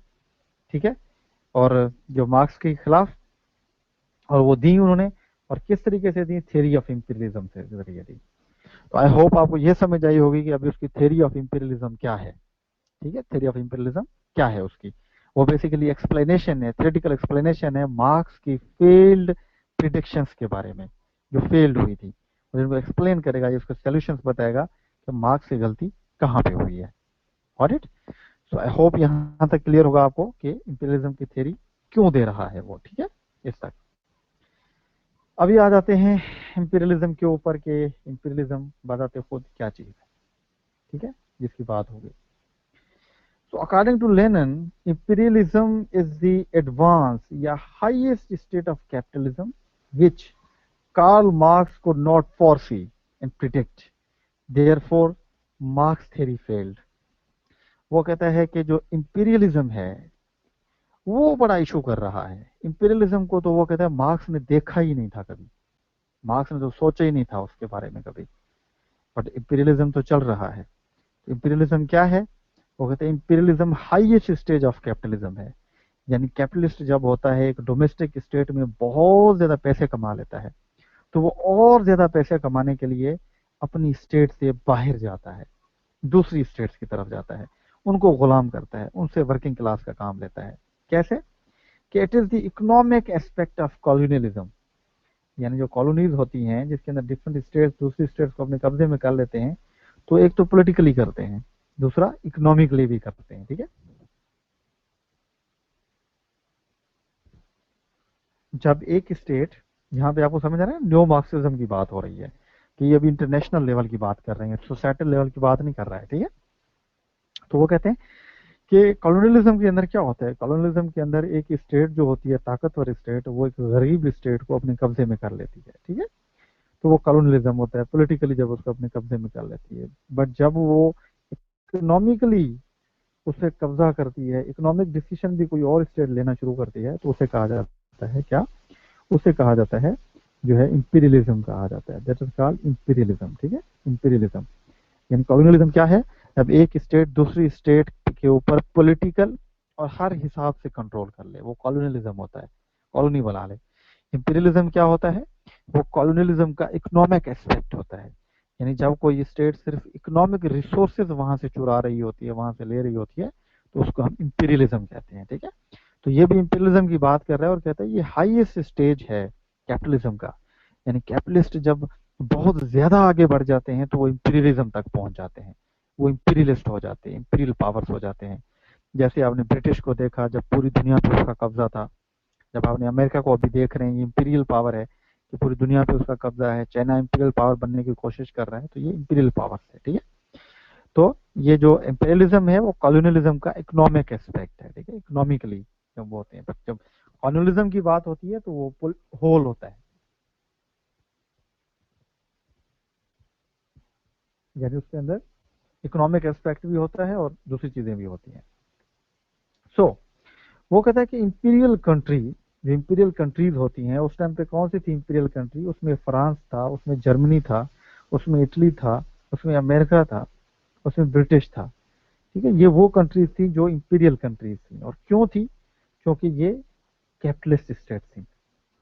ठीक है, और जो मार्क्स के खिलाफ, और वो दी उन्होंने, और किस तरीके से दी, थ्योरी ऑफ इंपीरियलिज्म से जरिए दी। तो आई होप आपको ये समझ आई होगी कि अभी उसकी थ्योरी ऑफ इंपीरियलिज्म क्या है। ठीक है, थ्योरी ऑफ इंपीरियलिज्म क्या है उसकी, वो बेसिकली एक्सप्लेनेशन है, थ्योरेटिकल एक्सप्लेनेशन है मार्क्स की फेल्ड प्रिडिक्शंस के बारे में जो फेल्ड हुई थी, और इनको एक्सप्लेन करेगा, ये उसके सॉल्यूशंस बताएगा कि मार्क्स की गलती कहाँ पे हुई है। Got it? So I hope यहाँ तक क्लियर होगा आपको कि इंपीरियलिज्म की थ्योरी क्यों दे रहा है वो। ठीक है, इस तक। अभी आ जाते हैं इंपीरियलिज्म के ऊपर के इंपीरियलिज्म बताते खुद क्या चीज है। ठीक है, जिसकी बात होगी। So according to Lenin, imperialism is the advanced या highest state of capitalism which Karl Marx could not foresee and predict. Therefore, Marx theory failed. वो कहता है कि जो इंपीरियलिज्म है वो बड़ा इशू कर रहा है। इंपीरियलिज्म को तो वो कहता है मार्क्स ने देखा ही नहीं था कभी, मार्क्स ने तो सोचा ही नहीं था उसके बारे में कभी, बट इंपीरियलिज्म तो चल रहा है। इंपीरियलिज्म क्या है? वो कहते हैं imperialism highest stage of capitalism है। यानी कैपिटलिस्ट जब होता है एक डोमेस्टिक स्टेट में बहुत ज्यादा पैसे कमा लेता है, तो वो और ज्यादा पैसे कमाने के लिए अपनी स्टेट से बाहर जाता है, दूसरी स्टेट्स की तरफ जाता है, उनको गुलाम करता है, उनसे वर्किंग क्लास का काम लेता है। कैसे? कि it is the economic aspect of colonialism. यानी जो कॉलोनीज होती हैं जिसके अंदर डिफरेंट स्टेट्स दूसरी स्टेट्स को अपने कब्जे में कर लेते हैं, तो एक तो पॉलिटिकली करते हैं, दूसरा इकोनॉमिकली भी करते हैं। ठीक है, जब एक स्टेट, यहाँ पे आपको समझ आ रहा है न्यो मार्क्सिज्म की बात हो रही है, कि ये अभी इंटरनेशनल लेवल की बात कर रहे हैं, सोसाइटल लेवल की बात नहीं कर रहा है। ठीक है, तो वो कहते हैं कि कॉलोनियलिज्म के अंदर क्या होता है, कॉलोनियलिज्म के अंदर एक स्टेट जो होती है ताकतवर स्टेट, वो एक गरीब स्टेट को अपने कब्जे में कर लेती है। ठीक है, तो वो कॉलोनियलिज्म होता है, पॉलिटिकली जब उसको अपने कब्जे में कर लेती है। बट जब वो इकोनॉमिकली उस पर कब्जा करती है, इकोनॉमिक डिसीजन भी कोई और स्टेट लेना शुरू करती है, तो उसे कहा जाता है क्या, उसे कहा जाता है जो है इंपीरियलिज्म कहा जाता है। That is called imperialism. ठीक है, इंपीरियलिज्म। यानी कॉलोनियलिज्म क्या है? जब एक स्टेट दूसरी स्टेट के ऊपर पॉलिटिकल और हर हिसाब से कंट्रोल कर ले, वो कॉलोनियलिज्म होता है, कॉलोनी बना ले। इंपीरियलिज्म क्या होता है, वो कॉलोनियलिज्म का इकोनॉमिक एस्पेक्ट होता है, यानी जब कोई स्टेट सिर्फ इकोनॉमिक रिसोर्सेज वहां से चुरा रही होती है, वहां से ले रही होती है, तो उसको हम इंपीरियलिज्म कहते हैं। ठीक है, तो ये भी इंपीरियलिज्म की बात कर रहा है और कहता है ये हाईएस्ट स्टेज है कैपिटलिज्म का, यानी कैपिटलिस्ट जब बहुत ज्यादा आगे बढ़ जाते हैं तो वो इंपीरियलिज्म तक पहुंच जाते हैं, वो इंपीरियलिस्ट हो जाते हैं, इंपीरियल पावर्स हो जाते हैं। जैसे आपने ब्रिटिश को देखा, जब पूरी दुनिया पे उसका कब्जा था, जब आपने अमेरिका को अभी देख रहे हैं, ये इंपीरियल पावर है कि पूरी दुनिया पे उसका कब्जा है, चाइना इंपीरियल पावर बनने की कोशिश कर रहा है, तो ये इंपीरियल पावर है। ठीक है, तो ये जो इंपीरियलिज्म है वो कॉलोनियलिज्म का इकोनॉमिक एस्पेक्ट है। ठीक है, इकोनॉमिकली जब बोलते हैं, जब कॉलोनियलिज्म की बात होती है तो वो होल होता है, यानी उसके अंदर इकोनॉमिक एस्पेक्ट भी होता है और दूसरी चीजें भी होती हैं। सो वो कहता है कि इंपीरियल कंट्री, जो इंपीरियल कंट्रीज होती हैं, उस टाइम पे कौन सी थी इंपीरियल कंट्री, उसमें फ्रांस था, उसमें जर्मनी था, उसमें इटली था, उसमें अमेरिका था, उसमें ब्रिटिश था। ठीक है, ये वो कंट्रीज थी जो इंपीरियल कंट्रीज थी। और क्यों थी, क्योंकि ये कैपिटलिस्ट स्टेट थी,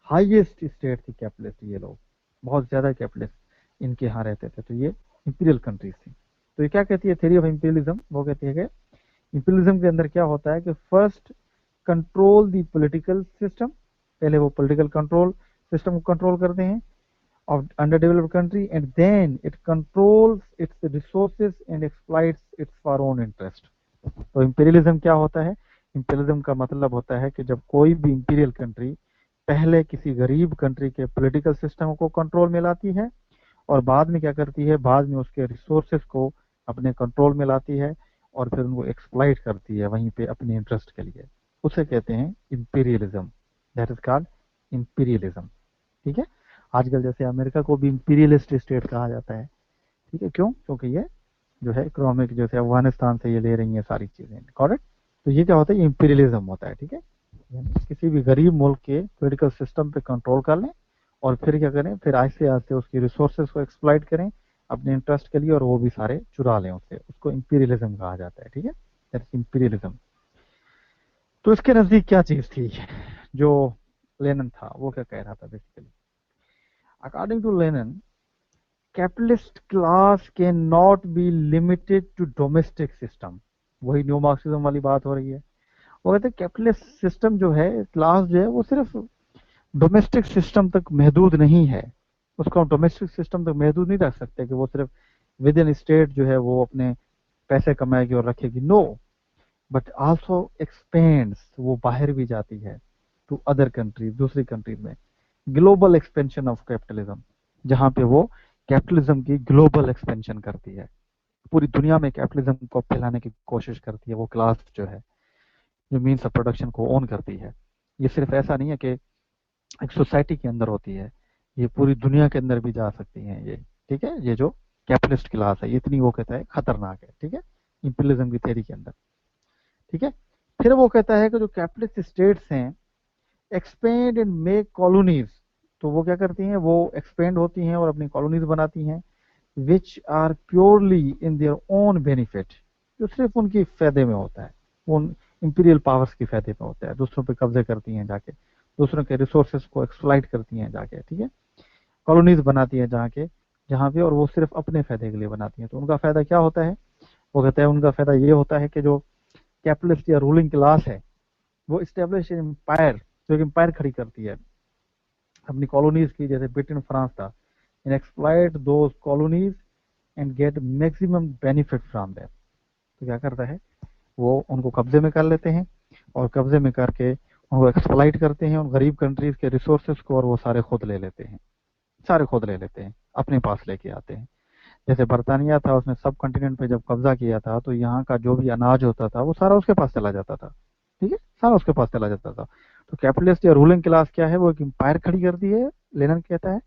हाईएस्ट स्टेट थी कैपिटलिस्ट, ये लोग बहुत ज्यादा कैपिटलिस्ट इनके यहाँ रहते थे, तो ये इंपीरियल कंट्रीज थी। तो ये क्या कहती है थ्योरी ऑफ इंपीरियलिज्म, वो कहती है कि इंपीरियलिज्म के अंदर क्या होता है कि first control the political system, पहले वो पॉलिटिकल कंट्रोल सिस्टम को कंट्रोल करते हैं of underdeveloped country, and then it controls its resources and exploits its for own interest. तो इंपीरियलिज्म क्या होता है, इंपीरियलिज्म का मतलब होता है कि जब कोई भी इंपीरियल कंट्री पहले किसी गरीब कंट्री के पॉलिटिकल सिस्टम को कंट्रोल में लाती है और बाद में क्या करती है, बाद में उसके रिसोर्सेज को अपने कंट्रोल में लाती है और फिर उनको एक्सप्लॉइट करती है वहीं पे अपने इंटरेस्ट के लिए, उसे कहते हैं imperialism. That is called imperialism. ठीक है, आजकल जैसे अमेरिका को भी इंपीरियलिस्ट स्टेट कहा जाता है। ठीक है, क्यों, क्योंकि ये जो है इकोनॉमिक, जैसे अफगानिस्तान से ये ले रही है सारी चीजें, करेक्ट। तो ये क्या होता है, इंपीरियलिज्म होता है। ठीक है, यानी किसी भी गरीब मुल्क के पॉलिटिकल सिस्टम पे कंट्रोल कर लें और फिर क्या करें, फिर आहिस्ते आहिस्ते उसकी रिसोर्सेज को एक्सप्लॉइट करें अपने इंटरेस्ट के लिए और वो भी सारे चुरा लें उससे, उसको इंपीरियलिज्म कहा जाता है। ठीक है, दैट्स इंपीरियलिज्म। तो इसके नजदीक क्या चीज थी, जो लेनिन था वो क्या कह रहा था basically, according to Lenin, capitalist class can not be limited to domestic system. वही न्यू मार्क्सिज्म वाली बात हो रही है। वो कहते हैं कैपिटलिस्ट सिस्टम जो है, क्लास जो है, वो सिर्फ डोमेस्टिक सिस्टम तक महदूद नहीं है, उसको हम डोमेस्टिक सिस्टम तक महदूद नहीं रख सकते कि वो सिर्फ विद इन स्टेट जो है वो अपने पैसे कमाएगी और रखेगी, नो, बट आल्सो एक्सपेंड्स, वो बाहर भी जाती है टू अदर कंट्रीज, दूसरी कंट्रीज में। ग्लोबल एक्सपेंशन ऑफ कैपिटलिज्म, जहां पे वो कैपिटलिज्म की ग्लोबल एक्सपेंशन करती है, पूरी दुनिया में कैपिटलिज्म को फैलाने की कोशिश करती है वो क्लास जो है, जो मीन्स ऑफ प्रोडक्शन को ओन करती है। ये सिर्फ ऐसा नहीं है कि एक सोसाइटी के अंदर होती है, ये पूरी दुनिया के अंदर भी जा सकती है ये। ठीक है, ये जो कैपिटलिस्ट क्लास है, ये इतनी वो कहता है खतरनाक है। ठीक है, इंपीरियलिज्म की थ्योरी के अंदर। ठीक है, फिर वो कहता है कि जो कैपिटलिस्ट स्टेट्स हैं एक्सपेंड एंड मेक कॉलोनीज, तो वो क्या करती हैं, वो एक्सपेंड होती हैं और अपनी कॉलोनीज बनाती हैं, which are purely in their own benefit, जो सिर्फ उनकी फायदे में होता है, वो इंपीरियल पावर्स की फायदे में होता है, दूसरों पे कब्जे करती हैं जाके, दूसरों के रिसोर्सेज को एक्सप्लॉइट करती हैं जाके। ठीक है, कॉलोनीज बनाती हैं जहाँ पे, और वो सिर्फ अपने फायदे के लिए बनाती हैं। तो उनका फायदा क्या होता है, वो कहते हैं उनका फायदा ये होता है कि जो कैपिटलिस्ट या रूलिंग क्लास है वो इस्टेब्लिश एम्पायर, जो एम्पायर खड़ी करती है अपनी कॉलोनीज की, जैसे ब्रिटेन फ्रांस था, and exploit those colonies and get maximum benefit from them. तो क्या करता है, वो उनको कब्जे में कर लेते हैं और कब्जे में करके उनको एक्सप्लॉइट करते हैं उन गरीब कंट्रीज के रिसोर्सेज को, और वो सारे खुद ले लेते हैं, सारे खुद ले लेते हैं, अपने पास लेके आते हैं। जैसे बर्तानिया था, उसने सब कॉन्टिनेंट पे जब कब्जा किया था तो यहाँ का जो भी अनाज होता था वो सारा उसके पास चला जाता था। ठीक है, सारा उसके पास चला जाता था। तो कैपिटलिस्ट या रूलिंग क्लास क्या है, वो एक एम्पायर खड़ी करती है, लेनिन कहता है,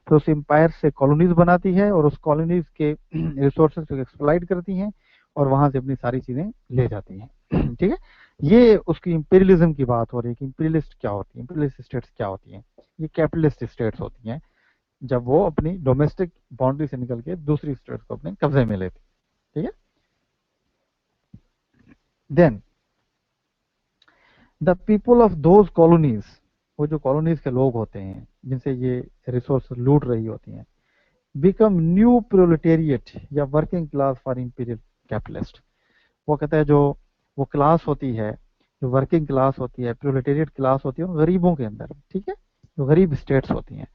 तो उस एम्पायर से कॉलोनीज बनाती है और उस कॉलोनीज के रिसोर्सेज को एक्सप्लॉइट करती हैं और वहां से अपनी सारी चीजें ले जाती हैं। ठीक है, ये उसकी इंपीरियलिज्म की बात हो रही है कि इंपीरियलिस्ट क्या होती है, इंपीरियलिस्ट स्टेट्स क्या होती हैं। ये कैपिटलिस्ट स्टेट्स होती हैं जब वो अपनी डोमेस्टिक बाउंड्री से निकल के दूसरी स्टेट्स को अपने कब्जे में लेती। ठीक है, then the people of those colonies, वो जो कॉलोनीज के लोग होते हैं जिनसे ये रिसोर्स लूट रही होती हैं, बिकम न्यू प्रोलेटेरिएट या working class for imperial capitalist. वो कहता है जो वो क्लास होती है, जो वर्किंग क्लास होती है, प्रोलेटेरिएट क्लास होती है उन गरीबों के अंदर, ठीक है, जो गरीब स्टेट्स होती हैं,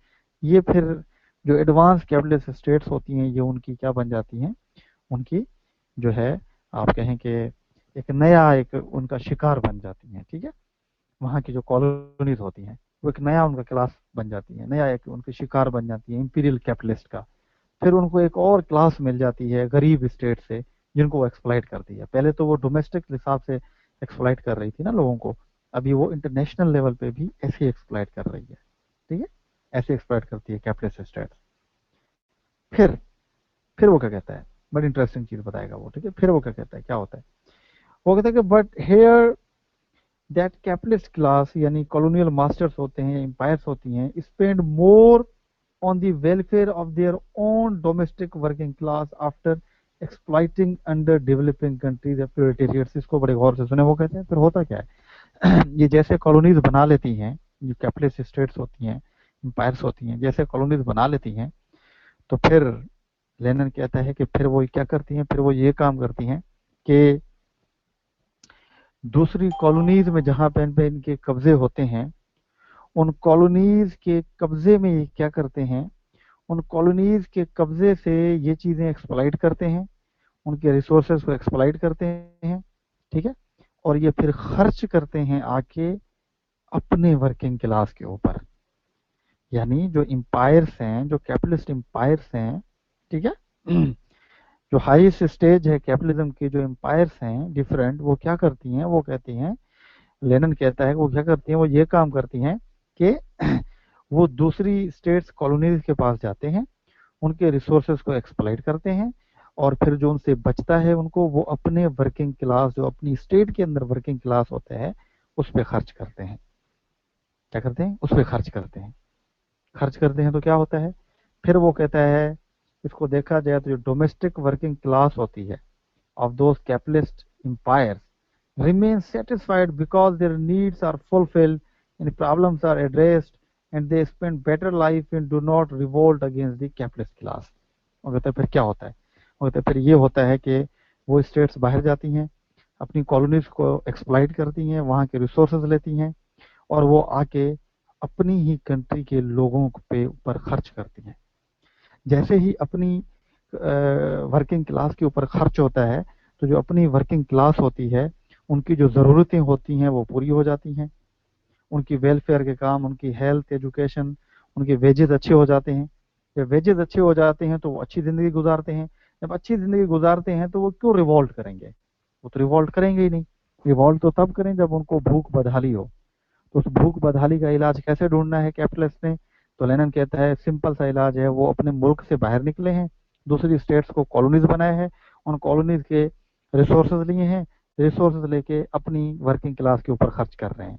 ये फिर जो एडवांस कैपिटलिस्ट स्टेट्स होती हैं ये उनकी क्या बन जाती हैं, उनकी जो है आप कहें कि एक नया एक उनका शिकार बन जाती हैं, ठीक है। वहाँ की जो कॉलोनीज होती हैं वो एक नया उनका क्लास बन जाती है, नया एक उनकी शिकार बन जाती है इंपीरियल कैपिटलिस्ट का। फिर उनको एक और क्लास मिल जाती है गरीब स्टेट से जिनको वो एक्सप्लॉइट करती है। पहले तो वो डोमेस्टिक हिसाब से एक्सप्लॉइट कर रही थी ना लोगों को, अभी वो इंटरनेशनल लेवल पे भी ऐसे ही एक्सप्लॉइट कर रही है, ठीक है, ऐसे एक्सप्लॉइट करती है कैपिटलिस्ट स्टेट। फिर फिर वो क्या कहता है, बड़ी इंटरेस्टिंग चीज बताएगा वो, ठीक है। फिर वो क्या कहता है, क्या होता है, वो कहता है कि but here that capitalist class यानी कॉलोनियल मास्टर्स होते हैं, एम्पायर्स होती हैं, spend more on the welfare of their own domestic working class after exploiting under developing countries या proletariats। इसको बड़े गौर से सुने। वो कहते हैं फिर होता क्या है ये जैसे कॉलोनीज बना लेती हैं, जो कैपिटलिस्ट स्टेट्स होती हैं, एम्पायर्स होती हैं, जैसे कॉलोनीज बना लेती हैं तो फिर लेनिन कहता है कि फिर वो क्या करती हैं, फिर वो ये काम करती हैं कि दूसरी कॉलोनीज में जहां पे इनके कब्जे होते हैं, उन कॉलोनीज के कब्जे में ये क्या करते हैं, उन कॉलोनीज के कब्जे से ये चीजें एक्सप्लॉइट करते हैं, उनके रिसोर्सेज को एक्सप्लॉइट करते हैं, ठीक है, और ये फिर खर्च करते हैं आके अपने वर्किंग क्लास के ऊपर। यानी जो एम्पायर्स हैं, जो कैपिटलिस्ट एम्पायर्स हैं, ठीक है, जो हाईएस्ट स्टेज है कैपिटलिज्म की, जो एम्पायर्स हैं डिफरेंट, वो क्या करती हैं, वो कहती हैं, लेनिन कहता है वो क्या करती हैं, वो ये काम करती हैं कि वो दूसरी स्टेट्स कॉलोनीज के पास जाते हैं, उनके रिसोर्सेज को एक्सप्लॉइट करते हैं, और फिर जो उनसे बचता है उनको वो अपने वर्किंग क्लास, जो अपनी स्टेट के अंदर वर्किंग क्लास होता है, उस पर खर्च करते हैं। क्या करते हैं, उस पर खर्च करते हैं। खर्च करते हैं तो क्या होता है, फिर वो कहता है, इसको देखा जाए तो जो डोमेस्टिक वर्किंग क्लास होती है of those capitalist empires remain satisfied because their needs are fulfilled and problems are addressed and they spend better life and do not revolt against the capitalist class। वो कहते हैं फिर क्या होता है, वो कहते हैं फिर ये होता है कि वो स्टेट्स बाहर जाती हैं, अपनी कॉलोनीज को एक्सप्लॉइट करती हैं, वहाँ के रिसोर्सेज लेती हैं, और वो आके अपनी ही कंट्री के लोगों पे ऊपर खर्च करती हैं। जैसे ही अपनी वर्किंग क्लास के ऊपर खर्च होता है तो जो अपनी वर्किंग क्लास होती है उनकी जो ज़रूरतें होती हैं वो पूरी हो जाती हैं, उनकी वेलफेयर के काम, उनकी हेल्थ, एजुकेशन, उनके वेजेस अच्छे हो जाते हैं। जब वेजेस अच्छे हो जाते हैं तो वो अच्छी ज़िंदगी गुजारते हैं। जब अच्छी ज़िंदगी गुजारते हैं तो वो क्यों रिवॉल्ट करेंगे, वो तो रिवॉल्ट करेंगे ही नहीं। रिवॉल्ट तो तब करें जब उनको भूख बदहाली हो। तो उस भूख बदहाली का इलाज कैसे ढूंढना है कैपिटलिस्ट ने, तो लेनिन कहता है सिंपल सा इलाज है, वो अपने मुल्क से बाहर निकले हैं, दूसरी स्टेट्स को कॉलोनीज बनाए हैं, उन कॉलोनीज के रिसोर्सेज लिए हैं, रिसोर्सेज लेके अपनी वर्किंग क्लास के ऊपर खर्च कर रहे हैं,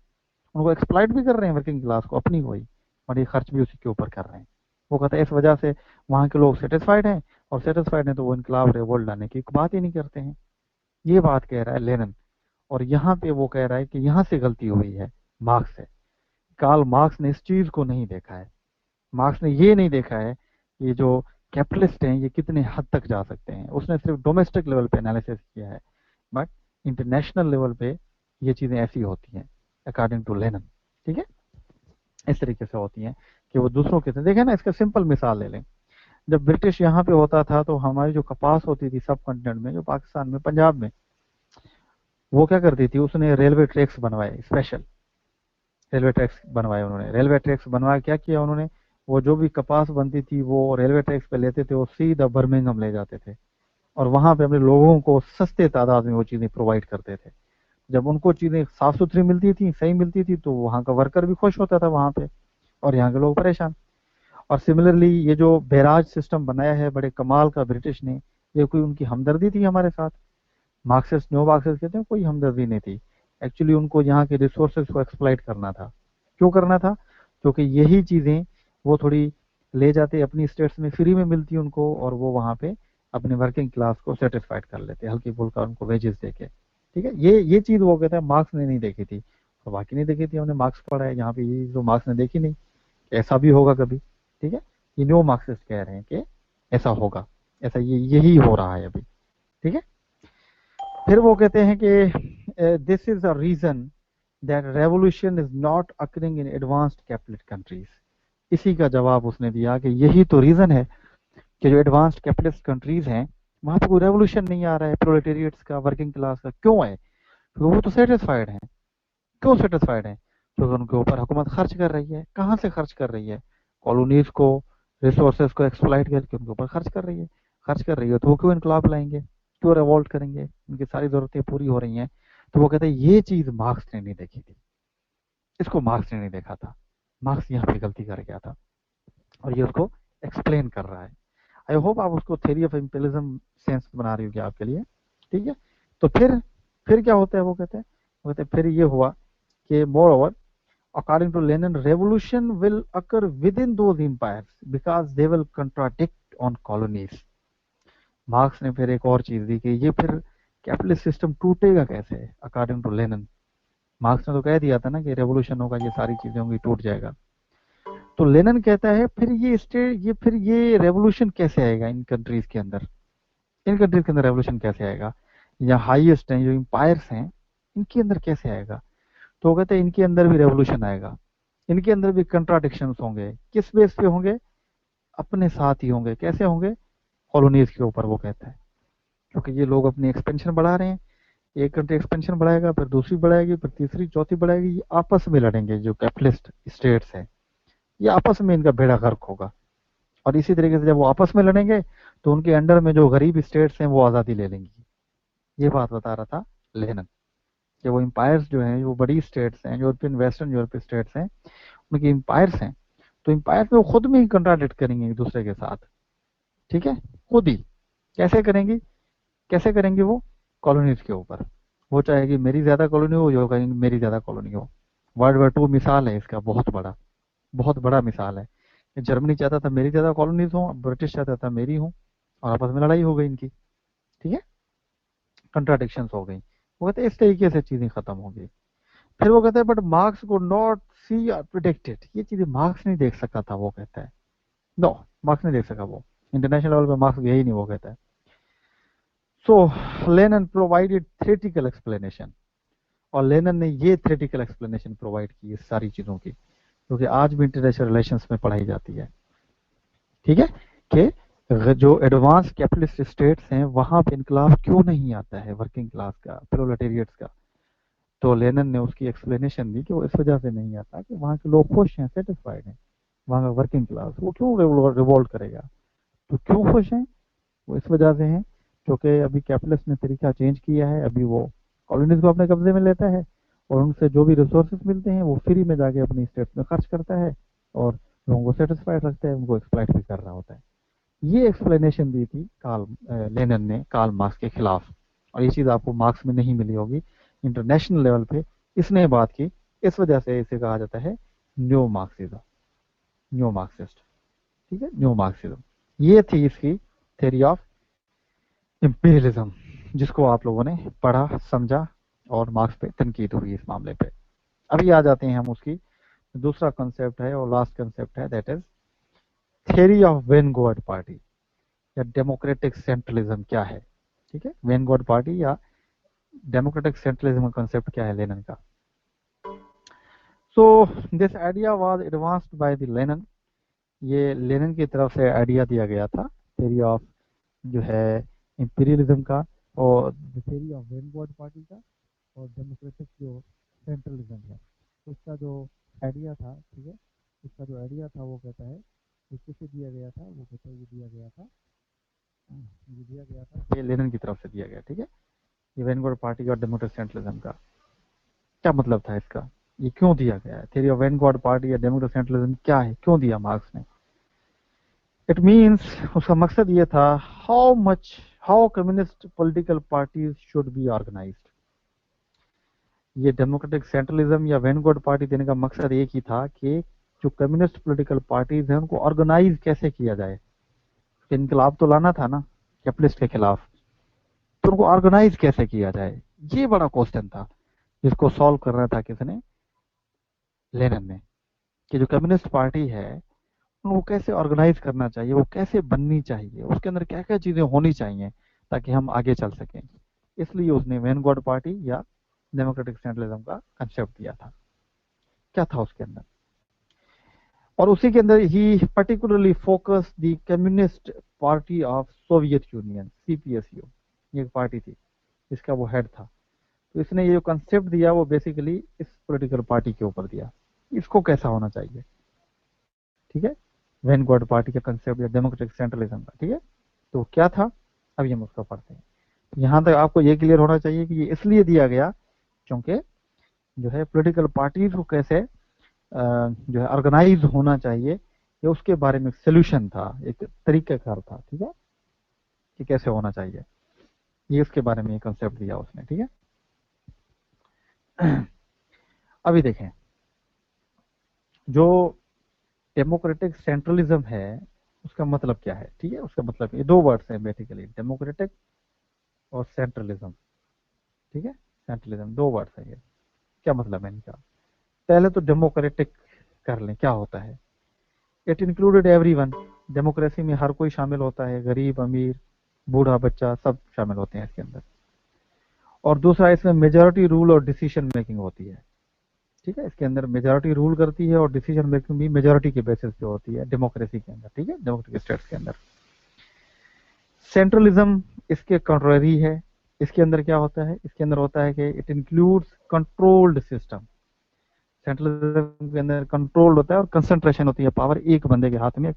उनको एक्सप्लॉइट भी कर रहे हैं वर्किंग क्लास को अपनी को ही, और ये खर्च भी उसी के ऊपर कर रहे हैं। वो कहता है इस वजह से वहाँ के लोग सेटिस्फाइड हैं, और सेटिस्फाइड हैं तो वो इनकलाब रिवोल्ट लाने की बात ही नहीं करते हैं। ये बात कह रहा है लेनिन, और यहाँ पे वो कह रहा है कि यहाँ से गलती हुई है मार्क्स से। कार्ल मार्क्स ने इस चीज को नहीं देखा है, मार्क्स ने ये नहीं देखा है ये जो कैपिटलिस्ट हैं ये कितने हद तक जा सकते हैं। उसने सिर्फ डोमेस्टिक लेवल पे एनालिसिस किया है, बट इंटरनेशनल लेवल पे ये चीजें ऐसी होती हैं अकॉर्डिंग टू लेनिन, ठीक है, इस तरीके से होती हैं कि वो दूसरों के, देखें ना, इसका सिंपल मिसाल ले लें। जब ब्रिटिश यहाँ पे होता था तो हमारी जो कपास होती थी सब कॉन्टिनेंट में, जो पाकिस्तान में, पंजाब में, वो क्या करती थी, उसने रेलवे ट्रैक्स बनवाए, स्पेशल रेलवे ट्रैक्स बनवाए उन्होंने। रेलवे ट्रैक्स बनवा क्या किया उन्होंने, वो जो भी कपास बनती थी वो रेलवे ट्रैक्स पे लेते थे, वो सीधा बर्मिंघम ले जाते थे, और वहां पे अपने लोगों को सस्ते तादाद में वो चीजें प्रोवाइड करते थे। जब उनको चीजें साफ सुथरी मिलती थी, सही मिलती थी, तो वहाँ का वर्कर भी खुश होता था वहां पे, और यहाँ के लोग परेशान। और सिमिलरली ये जो बैराज सिस्टम बनाया है बड़े कमाल का ब्रिटिश ने, ये कोई उनकी हमदर्दी थी हमारे साथ? मार्क्सिस्ट, न्यो मार्क्सिस्ट कहते हैं कोई हमदर्दी नहीं थी। एक्चुअली उनको यहाँ के रिसोर्सेज को एक्सप्लॉइट करना था। क्यों करना था? क्योंकि यही चीजें वो थोड़ी ले जाते अपनी स्टेट्स में, फ्री में मिलती उनको, और वो वहाँ पे अपने वर्किंग क्लास को सेटिस्फाइड कर लेते हल्की फुल्का उनको वेजेस देके, ठीक है, ये चीज वो कहते हैं मार्क्स ने नहीं देखी थी, और बाकी नहीं देखी थी, हमने मार्क्स पढ़ा है, यहाँ पे ये जो मार्क्स ने देखी नहीं, ऐसा भी होगा कभी। ठीक है, ये न्यू मार्क्सिस्ट कह रहे हैं कि ऐसा होगा, ऐसा यही हो रहा है अभी। ठीक है, फिर वो कहते हैं कि this is a reason that revolution is not occurring in advanced capitalist countries. इसी का जवाब उसने दिया कि यही तो रीजन है कि जो एडवांस्ड कैपिटलिस्ट कंट्रीज हैं वहां पे कोई रेवोल्यूशन नहीं आ रहा है प्रोलेटेरिएट्स का, वर्किंग क्लास का। क्यों है? क्योंकि वो तो सेटिस्फाइड हैं। क्यों सेटिस्फाइड हैं? क्योंकि उनके ऊपर हुकूमत खर्च कर रही है। कहाँ से खर्च कर रही है? कॉलोनीज को, रिसोर्सेज को एक्सप्लॉइट करके उनके ऊपर खर्च कर रही है। खर्च कर रही है तो वो क्यों इनकलाब लाएंगे, क्यों रिवॉल्ट करेंगे? उनकी सारी जरूरतें पूरी हो रही हैं। तो वो कहते हैं ये चीज मार्क्स ने नहीं देखी थी, इसको मार्क्स ने नहीं देखा था, मार्क्स यहाँ पे गलती कर गया था, और ये उसको एक्सप्लेन कर रहा है। आई होप आप उसको थ्योरी ऑफ इम्पेरियलिज्म सेंस बना रही होगी आपके लिए। ठीक है, तो फिर क्या होता है? वो कहते हैं फिर ये हुआ कि more over according to Lenin, revolution will occur within those empires because they will contradict on colonies. Marks ने फिर एक और चीज दी कि ये फिर कैपिटलिस्ट सिस्टम टूटेगा कैसे, अकॉर्डिंग टू लेनिन। मार्क्स ने तो कह दिया था ना कि रेवोल्यूशन होगा, ये सारी चीजें होंगी, टूट जाएगा। तो लेनिन कहता है फिर ये रेवोल्यूशन कैसे आएगा इन कंट्रीज के अंदर? इन कंट्रीज के अंदर रेवोल्यूशन कैसे आएगा? या हाईएस्ट हैं जो इंपायर्स हैं, इनके अंदर कैसे आएगा? तो कहते हैं इनके अंदर भी रेवोल्यूशन आएगा, इनके अंदर भी कंट्राडिक्शंस होंगे। किस बेस पे होंगे? अपने साथ ही होंगे। कैसे होंगे? कॉलोनीज के ऊपर, वो कहता है। क्योंकि ये लोग अपनी एक्सपेंशन बढ़ा रहे हैं, एक कंट्री एक्सपेंशन बढ़ाएगा, फिर दूसरी बढ़ाएगी, फिर तीसरी चौथी बढ़ाएगी, ये आपस में लड़ेंगे। जो कैपिटलिस्ट स्टेट्स हैं ये आपस में इनका बेड़ा गर्क होगा, और इसी तरीके से जब वो आपस में लड़ेंगे तो उनके अंडर में जो गरीब स्टेट्स हैं वो आज़ादी ले लेंगी। ये बात बता रहा था लेनिन कि वो एम्पायर्स जो हैं, जो बड़ी स्टेट्स हैं, यूरोपियन वेस्टर्न यूरोपियन स्टेट्स हैं, उनकी एम्पायर्स हैं, तो एम्पायर्स में वो खुद में ही कंट्राडिक्ट करेंगे एक दूसरे के साथ। ठीक है, खुद ही। कैसे करेंगी? कैसे करेंगे वो? कॉलोनीज के ऊपर। वो चाहेगी मेरी ज्यादा कॉलोनी हो, जो कहेंगे मेरी ज्यादा कॉलोनी हो। वर्ल्ड war II मिसाल है इसका, बहुत बड़ा मिसाल है। जर्मनी चाहता था मेरी ज्यादा कॉलोनीज हो, ब्रिटिश चाहता था मेरी हो, और आपस में लड़ाई हो गई इनकी। ठीक है, कंट्राडिक्शन हो गई। वो कहते हैं इस तरीके से चीजें खत्म हो गई। फिर वो कहता है बट मार्क्स को नॉट सी और प्रिडिक्टेड। ये चीजें मार्क्स नहीं देख सका था, वो कहता है। नो, मार्क्स नहीं देख सका वो, इंटरनेशनल लेवल पे मार्क्स गया ही नहीं, वो कहता है। सो लेनिन प्रोवाइडेड थ्योरेटिकल एक्सप्लेनेशन, और लेनिन ने ये थ्योरेटिकल एक्सप्लेनेशन प्रोवाइड की इस सारी चीजों की, क्योंकि आज भी इंटरनेशनल रिलेशंस में पढ़ाई जाती है। ठीक है, कि जो एडवांस कैपिटलिस्ट स्टेट्स हैं वहां पे इनकलाब क्यों नहीं आता है वर्किंग क्लास का, प्रोलेटेरिएट्स का। तो लेनिन ने उसकी एक्सप्लेनेशन दी कि वो इस वजह से नहीं आता कि वहाँ के लोग खुश हैं, सेटिस्फाइड हैं। वहाँ का वर्किंग क्लास वो क्यों रिवोल्ट करेगा? तो क्यों खुश हैं? वो इस वजह से हैं क्योंकि अभी कैपिटलिस्ट ने तरीका चेंज किया है। अभी वो कॉलोनीज को अपने कब्जे में लेता है, और उनसे जो भी रिसोर्सेज मिलते हैं वो फ्री में जाके अपनी स्टेट्स में खर्च करता है, और लोगों को सेटिस्फाइड रखता है, उनको एक्सप्लॉइट भी कर रहा होता है। ये एक्सप्लेनेशन दी थी लेनिन ने कार्ल मार्क्स के खिलाफ, और ये चीज़ आपको मार्क्स में नहीं मिली होगी। इंटरनेशनल लेवल पे इसने बात की, इस वजह से इसे कहा जाता है न्यू मार्क्सिज्म, न्यू मार्क्सिस्ट। ठीक है, न्यू मार्क्सिज्म। ये थी इसकी थ्योरी ऑफ इंपीरियलिज्म, जिसको आप लोगों ने पढ़ा, समझा, और मार्क्स पे तनकीद हुई इस मामले पे। अभी आ जाते हैं हम उसकी दूसरा कंसेप्ट है और लास्ट कंसेप्ट है, that is theory of vanguard party या डेमोक्रेटिक सेंट्रलिज्म क्या है। ठीक है, वेनगोर्ड पार्टी या डेमोक्रेटिक सेंट्रलिज्म का कंसेप्ट क्या है लेनिन का। So this idea was advanced by the Lenin. ये लेनिन की तरफ से आइडिया दिया गया था, थ्योरी ऑफ जो है इंपीरियलिज्म का, और थ्योरी ऑफ वेनगोर्ड पार्टी का, और डेमोक्रेटिक जो सेंट्रलिज्म है उसका जो आइडिया था। ठीक है, उसका जो आइडिया था वो कहता है ये किसे दिया गया था? वो कहता है ये लेनिन की तरफ से दिया गया। ठीक है, ये वेनगोर्ड पार्टी और डेमोक्रेटिक सेंट्रलिज्म का क्या मतलब था इसका, ये क्यों दिया गया है? थ्योरी ऑफ वेनगोर्ड पार्टी या डेमोक्रेटिक सेंट्रलिज्म क्या है, क्यों दिया मार्क्स ने? इट मीन्स, उसका मकसद ये था how communist political parties should be organized. ये डेमोक्रेटिक सेंट्रलिज्म या वेनगोर्ड पार्टी देने का मकसद एक ही था कि जो कम्युनिस्ट पॉलिटिकल पार्टीज हैं उनको ऑर्गेनाइज कैसे किया जाए। इनकलाब तो लाना था ना कैपिटलिस्ट के खिलाफ, तो उनको ऑर्गेनाइज कैसे किया जाए, ये बड़ा क्वेश्चन था जिसको सॉल्व कर रहा था किसने, लेनिन ने, कि जो कम्युनिस्ट पार्टी है वो कैसे ऑर्गेनाइज करना चाहिए, वो कैसे बननी चाहिए, उसके अंदर क्या क्या चीजें होनी चाहिए ताकि हम आगे चल सकें। इसलिए उसने वैनगार्ड पार्टी या डेमोक्रेटिक सेंट्रलिज्म का कंसेप्ट दिया था। क्या था उसके अंदर, और उसी के अंदर ही particularly focus the communist party of Soviet Union, CPSU, ये एक पार्टी थी जिसका वो हेड था। तो इसने ये जो कंसेप्ट दिया वो बेसिकली इस पॉलिटिकल पार्टी के ऊपर दिया, इसको कैसा होना चाहिए। ठीक है, वैनगार्ड पार्टी का कंसेप्ट या डेमोक्रेटिक सेंट्रलिज्म का। ठीक है, तो क्या था, अभी हम उसको पढ़ते हैं। यहां तक आपको ये क्लियर होना चाहिए कि ये इसलिए दिया गया क्योंकि जो है पॉलिटिकल पार्टीज को कैसे जो है ऑर्गेनाइज होना चाहिए, ये उसके बारे में एक सोल्यूशन था, एक तरीकाकार था। ठीक है, कि कैसे होना चाहिए, ये उसके बारे में कंसेप्ट दिया उसने। ठीक है, अभी देखें जो डेमोक्रेटिक सेंट्रलिज्म है उसका मतलब क्या है। ठीक है, उसका मतलब ये दो वर्ड्स हैं बेसिकली, डेमोक्रेटिक और सेंट्रलिज्म। ठीक है, सेंट्रलिज्म दो वर्ड्स है ये। क्या मतलब है इनका, पहले तो डेमोक्रेटिक कर लें, क्या होता है। इट इंक्लूडेड एवरीवन, डेमोक्रेसी में हर कोई शामिल होता है, गरीब अमीर बूढ़ा बच्चा सब शामिल होते हैं इसके अंदर। और दूसरा, इसमें मेजॉरिटी रूल और डिसीजन मेकिंग होती है। ठीक है, इसके अंदर मेजॉरिटी रूल करती है और डिसीजन मेकिंग भी मेजॉरिटी के बेसिस पे होती है डेमोक्रेसी के अंदर। ठीक है, डेमोक्रेटिक स्टेट्स के अंदर। सेंट्रलिज्म इसके कंट्ररी है। इसके अंदर क्या होता है, इसके अंदर होता है कि it includes controlled system. Centralism के अंदर कंट्रोल होता है और कंसंट्रेशन होती है पावर एक बंदे के हाथ में,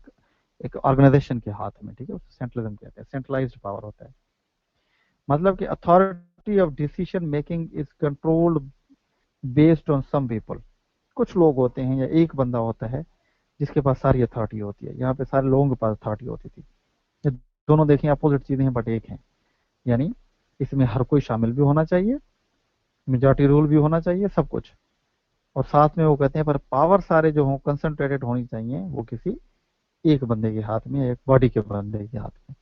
एक ऑर्गेनाइजेशन के हाथ में। ठीक है, सेंट्रलिज्म कहते हैं, सेंट्रलाइज्ड पावर होता है। मतलब कि authority of decision making is controlled based on some people. कुछ लोग होते हैं या एक बंदा होता है जिसके पास सारी अथॉरिटी होती है। यहाँ पे सारे लोगों के पास अथॉरिटी होती थी। ये दोनों देखें अपोजिट चीजें हैं बट एक हैं, यानी इसमें हर कोई शामिल भी होना चाहिए, मेजॉरिटी रूल भी होना चाहिए, सब कुछ। और साथ में वो कहते हैं पर पावर सारे जो हों कंसंट्रेटेड होनी चाहिए वो किसी एक बंदे के हाथ में, एक बॉडी के बंदे के हाथ में।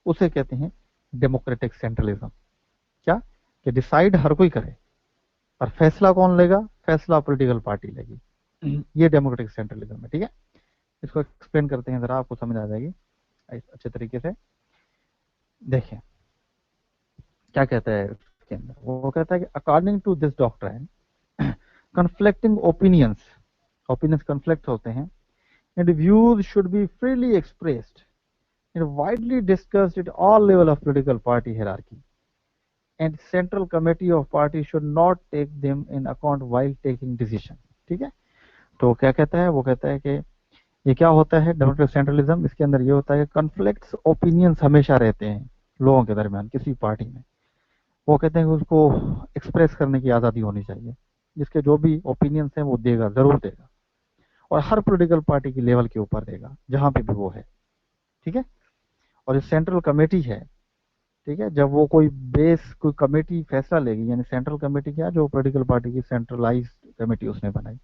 उसे कहते हैं डेमोक्रेटिक सेंट्रलिज्म। क्या, कि डिसाइड हर कोई करे और फैसला कौन लेगा, फैसला पॉलिटिकल पार्टी लेगी। ये डेमोक्रेटिक सेंट्रलिज्म है। ठीक है, इसको एक्सप्लेन करते हैं जरा, आपको समझ आ जाएगी अच्छे तरीके से। देखें क्या कहता है इसके अंदर, वो कहता है कि according to this doctrine conflicting opinions, opinions conflict होते हैं, and views should be freely expressed and widely discussed at all level of political party hierarchy, and central committee of party should not take them in account while taking decision। ठीक है, तो क्या कहता है, वो कहता है कि ये क्या होता है डेमोक्रेटिक सेंट्रलिज्म, इसके अंदर ये होता है कि कॉन्फ्लिक्ट्स ओपिनियंस हमेशा रहते हैं लोगों के दरमियान किसी पार्टी में। वो कहते हैं कि उसको एक्सप्रेस करने की आज़ादी होनी चाहिए, जिसके जो भी ओपिनियंस हैं वो देगा, जरूर देगा, और हर पॉलिटिकल पार्टी की लेवल के ऊपर देगा जहां पे भी वो है। ठीक है, और जो सेंट्रल कमेटी है, ठीक है, जब वो कोई बेस कोई कमेटी फैसला लेगी, यानी सेंट्रल कमेटी क्या, जो पॉलिटिकल पार्टी की सेंट्रलाइज कमेटी उसने बनाई,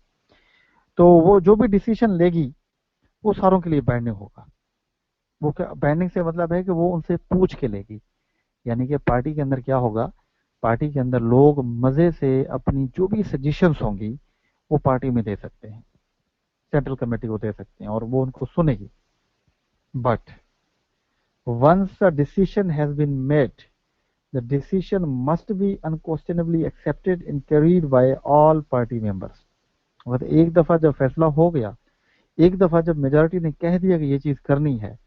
तो वो जो भी डिसीजन लेगी वो सारों के लिए बाइंडिंग होगा। वो क्या बाइंडिंग से मतलब है कि वो उनसे पूछ के लेगी, यानी कि पार्टी के अंदर क्या होगा, पार्टी के अंदर लोग मजे से अपनी जो भी सजेशंस होंगी वो पार्टी में दे सकते हैं, सेंट्रल कमेटी को दे सकते हैं और वो उनको सुनेगी। But once a decision has been made, the decision must be unquestionably accepted and carried by all party members। मतलब एक दफा जब फैसला हो गया, एक दफा जब मेजोरिटी ने कह दिया कि ये चीज करनी है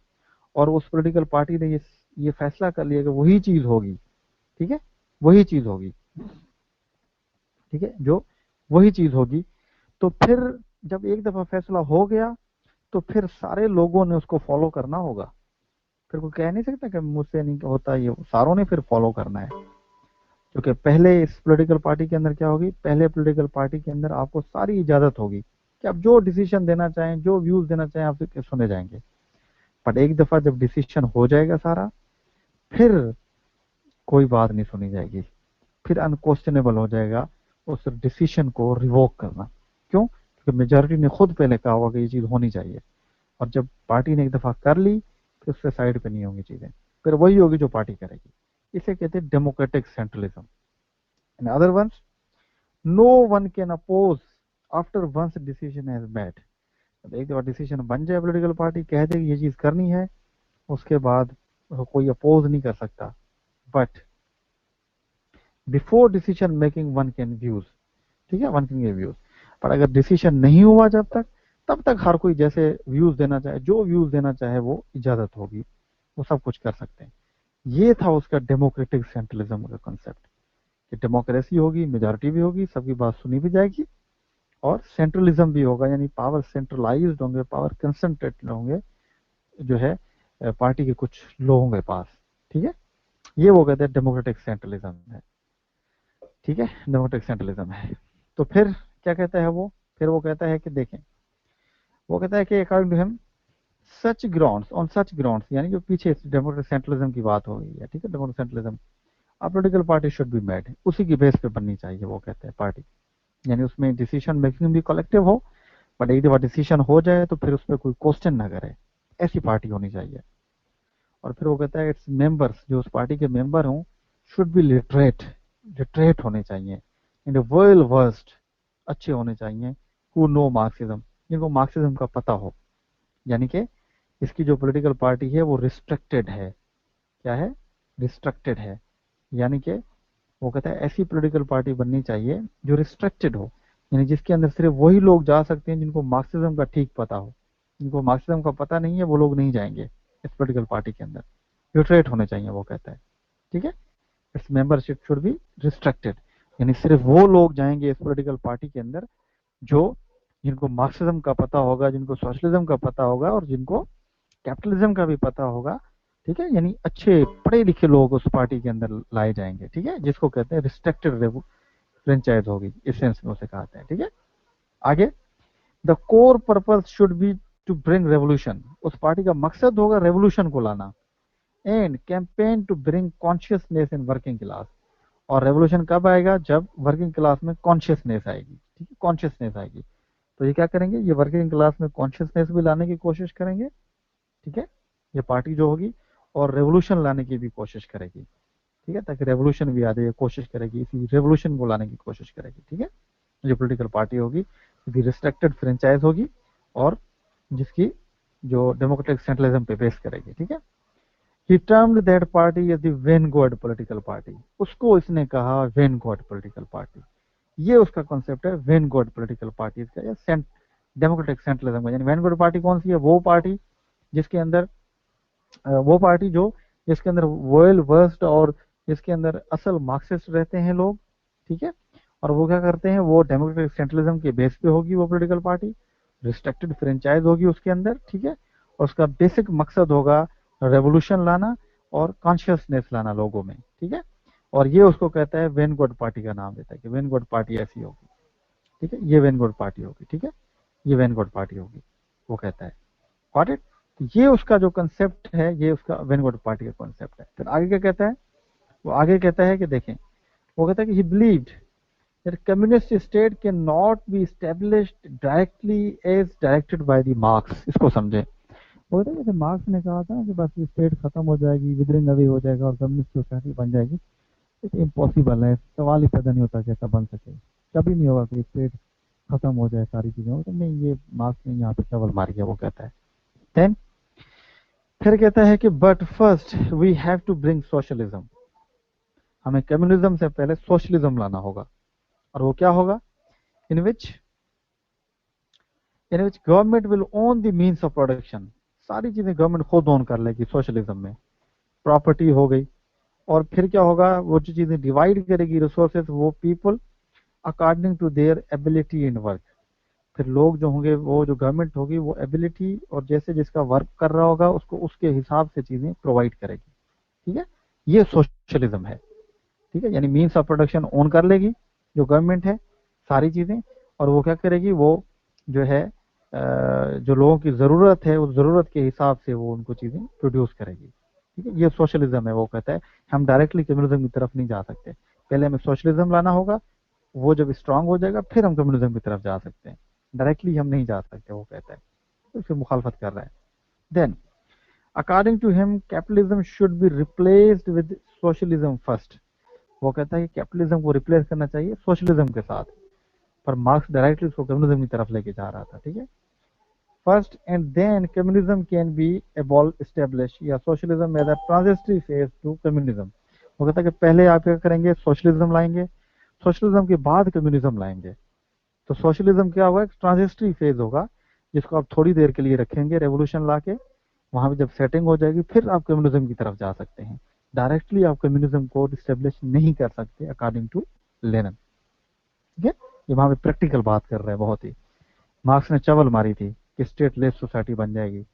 और उस पॉलिटिकल पार्टी ने ये फैसला कर लिया कि वही चीज होगी, ठीक है, वही चीज होगी, ठीक है, जो वही चीज होगी, तो फिर जब एक दफा फैसला हो गया तो फिर सारे लोगों ने उसको फॉलो करना होगा। फिर कोई कह नहीं सकता कि मुझसे नहीं होता, ये सारों ने फिर फॉलो करना है। क्योंकि पहले इस पॉलिटिकल पार्टी के अंदर क्या होगी, पहले पॉलिटिकल पार्टी के अंदर आपको सारी इजाजत होगी कि आप जो डिसीजन देना चाहें, जो व्यूज देना चाहें, आपसे सुने जाएंगे। बट एक दफा जब डिसीजन हो जाएगा सारा, फिर कोई बात नहीं सुनी जाएगी, फिर अनक्वेश्चनेबल हो जाएगा उस डिसीजन को रिवोक करना। क्यों, क्योंकि मेजोरिटी ने खुद पहले कहा होगा कि ये चीज होनी चाहिए, और जब पार्टी ने एक दफा कर ली फिर उससे साइड पे नहीं होंगी चीजें, फिर वही होगी जो पार्टी करेगी। इसे कहते हैं democratic centralism. In other ones, no one can oppose after once decision has made. एक बार डिसीजन बन जाए, पॉलिटिकल पार्टी कह दे कि ये चीज करनी है, उसके बाद कोई अपोज नहीं कर सकता. But before decision making one can views, ठीक है, वन कैन गिव व्यूज. पर अगर डिसीजन नहीं हुआ जब तक, तब तक हर कोई जैसे व्यूज देना चाहे, जो व्यूज देना चाहे वो इजाजत होगी, वो सब कुछ कर सकते हैं. ये था उसका डेमोक्रेटिक सेंट्रलिज्म का कॉन्सेप्ट कि डेमोक्रेसी होगी, मेजॉरिटी भी होगी, सबकी बात सुनी भी जाएगी, और सेंट्रलिज्म भी होगा, यानी पावर सेंट्रलाइज्ड होंगे, पावर कंसंट्रेटेड होंगे जो है पार्टी के कुछ लोगों के पास. ठीक है, ये वो कहते हैं डेमोक्रेटिक सेंट्रलिज्म है. ठीक है, डेमोक्रेटिक सेंट्रलिज्म है. तो फिर क्या कहता है वो, फिर वो कहता है कि देखें, वो कहता है कि according to him such grounds, on such grounds, यानी जो पीछे डेमोक्रेटिक सेंट्रलिज्म की बात हो रही है, ठीक है, democratic centralism, a political party should be made, उसी की बेस पे बननी चाहिए वो कहते हैं पार्टी, यानी उसमें डिसीजन मेकिंग भी कलेक्टिव हो, बट एक बार डिसीजन हो जाए तो फिर उस पर कोई क्वेश्चन ना करे, ऐसी पार्टी होनी चाहिए. और फिर वो कहता है इट्स मेंबर्स, जो उस पार्टी के मेंबर हों, शुड बी लिटरेट, लिटरेट होने चाहिए, इन वेल वर्स्ड, अच्छे होने चाहिए, हु नो मार्क्सिज्म, जिनको मार्क्सिज्म का पता हो. यानी कि इसकी जो पॉलिटिकल पार्टी है वो रिस्ट्रिक्टेड है. क्या है? रिस्ट्रिक्टेड है. यानी कि वो कहता है ऐसी पॉलिटिकल पार्टी बननी चाहिए जो रिस्ट्रिक्टेड हो, यानी जिसके अंदर सिर्फ वही लोग जा सकते हैं जिनको मार्क्सिज्म का ठीक पता हो. जिनको मार्क्सिज्म का पता नहीं है वो लोग नहीं जाएंगे इस पॉलिटिकल पार्टी के अंदर. न्यूट्रेट होने चाहिए वो कहता है. ठीक है, it's membership should be restricted, यानी सिर्फ वो लोग जाएंगे इस पॉलिटिकल पार्टी के अंदर जो, जिनको मार्क्सिज्म का पता होगा, जिनको सोशलिज्म का पता होगा, और जिनको कैपिटलिज्म का भी पता होगा. ठीक है, यानी अच्छे पढ़े लिखे लोग उस पार्टी के अंदर लाए जाएंगे. ठीक है, जिसको कहते हैं रिस्ट्रिक्टेड फ्रेंचाइज होगी, इस सेंस में उसे कहते हैं. ठीक है, आगे, the core purpose should be to bring revolution, उस पार्टी का मकसद होगा रेवोल्यूशन को लाना. And campaign to bring consciousness in working class, और रेवोल्यूशन कब आएगा? जब वर्किंग क्लास में कॉन्शियसनेस आएगी. ठीक है, कॉन्शियसनेस आएगी तो ये क्या करेंगे, ये वर्किंग क्लास में कॉन्शियसनेस भी लाने की कोशिश करेंगे. ठीक है, ये पार्टी जो होगी, और रेवोल्यूशन लाने की भी कोशिश करेगी. ठीक है, ताकि रेवोल्यूशन भी आ जाए, कोशिश करेगी, इसी रेवोल्यूशन को लाने की कोशिश करेगी. ठीक है, जो पॉलिटिकल पार्टी होगी इसकी रिस्ट्रिक्टेड फ्रेंचाइज होगी, और जिसकी जो डेमोक्रेटिक सेंट्रलिज्म पे बेस करेगी. ठीक है, he termed that party is the vanguard political party, उसको इसने कहा वेनगॉड पॉलिटिकल पार्टी. ये उसका कॉन्सेप्ट है वेनगॉड पॉलिटिकल पार्टी का, या डेमोक्रेटिक सेंट्रलिज्म का. यानी वेनगॉड पार्टी कौन सी है? वो पार्टी जिसके अंदर वो पार्टी जो, जिसके अंदर वेल वर्स्ड और जिसके अंदर असल मार्क्सिस्ट रहते हैं लोग. ठीक है, और वो क्या करते हैं, वो डेमोक्रेटिक सेंट्रलिज्म के बेस पे होगी वो पॉलिटिकल पार्टी, रिस्ट्रिक्टेड फ्रेंचाइज होगी उसके अंदर. ठीक है, और उसका बेसिक मकसद होगा रेवोल्यूशन लाना और कॉन्शियसनेस लाना लोगों में. ठीक है, और ये उसको कहता है वेनगॉड पार्टी का नाम देता है कि वेनगॉड पार्टी ऐसी होगी. ठीक है, ये वेनगॉड पार्टी होगी. ठीक है, ये वेनगॉड पार्टी होगी, वो कहता है. Got it? ये उसका जो कंसेप्ट है, ये उसका वेनगॉड पार्टी का कंसेप्ट है. फिर आगे क्या कहता है? वो आगे कहता है कि देखें, वो कहता है कि ही believed that communist state cannot be established directly as directed by the Marx. इसको समझे. वो कहता है जैसे मार्क्स ने कहा था कि बस स्टेट खत्म हो जाएगी, विदरिंग अवे हो जाएगा और कम्युनिस्ट सोसाइटी बन जाएगी, ये इम्पॉसिबल है, सवाल ही पैदा नहीं होता कि ऐसा बन सके. कभी नहीं होगा कि स्टेट खत्म हो जाए सारी चीजें. तो नहीं, ये मार्क्स ने यहाँ पे सवाल मार दिया, वो कहता है. देन फिर कहता है कि but first we have to bring socialism, हमें कम्युनिज्म से पहले सोशलिज्म लाना होगा. और वो क्या होगा? In which government will own the means of production, सारी चीजें गवर्नमेंट खुद ओन कर लेगी सोशलिज्म में. प्रॉपर्टी हो गई, और फिर क्या होगा, वो जो चीजें डिवाइड करेगी रिसोर्सेज, वो people according to their ability in work. फिर लोग जो होंगे, वो जो गवर्नमेंट होगी वो एबिलिटी और जैसे जिसका वर्क कर रहा होगा उसको उसके हिसाब से चीजें प्रोवाइड करेगी. ठीक है, ये सोशलिज्म है. ठीक है, यानी मीन्स ऑफ प्रोडक्शन ओन कर लेगी जो गवर्नमेंट है सारी चीजें, और वो क्या करेगी, वो जो है जो लोगों की जरूरत है उस जरूरत के हिसाब से वो उनको चीजें प्रोड्यूस करेगी. ठीक है, ये सोशलिज्म है. वो कहता है हम डायरेक्टली कम्युनिज्म की तरफ नहीं जा सकते, पहले हमें सोशलिज्म लाना होगा, वो जब स्ट्रांग हो जाएगा फिर हम कम्युनिज्म की तरफ जा सकते हैं, डायरेक्टली हम नहीं जा सकते, वो कहता है. तो इससे मुखालफत कर रहा है. Then according to him capitalism should be replaced with socialism first, वो कहता है कि कैपिटलिज्म को रिप्लेस करना चाहिए सोशलिज्म के साथ, पर मार्क्स डायरेक्टली उसको कम्युनिज्म की तरफ लेके जा रहा था। ठीक है, first and then communism can be able establish या socialism as a transitory phase to communism. वो कहता है कि पहले आप क्या करेंगे, सोशलिज्म लाएंगे, सोशलिज्म के बाद कम्युनिज्म लाएंगे। तो सोशलिज्म क्या होगा, एक ट्रांजिस्टरी फेज होगा जिसको आप थोड़ी देर के लिए रखेंगे रेवोल्यूशन ला के, वहां पे जब सेटिंग हो जाएगी फिर आप कम्युनिज्म की तरफ जा सकते हैं। डायरेक्टली आप कम्युनिज्म को डिस्टेब्लिश नहीं कर सकते अकॉर्डिंग टू लेनिन। ठीक है, ये वहां पे प्रैक्टिकल बात कर रहे हैं बहुत ही। मार्क्स ने चवल मारी थी कि स्टेट लेस सोसाइटी बन जाएगी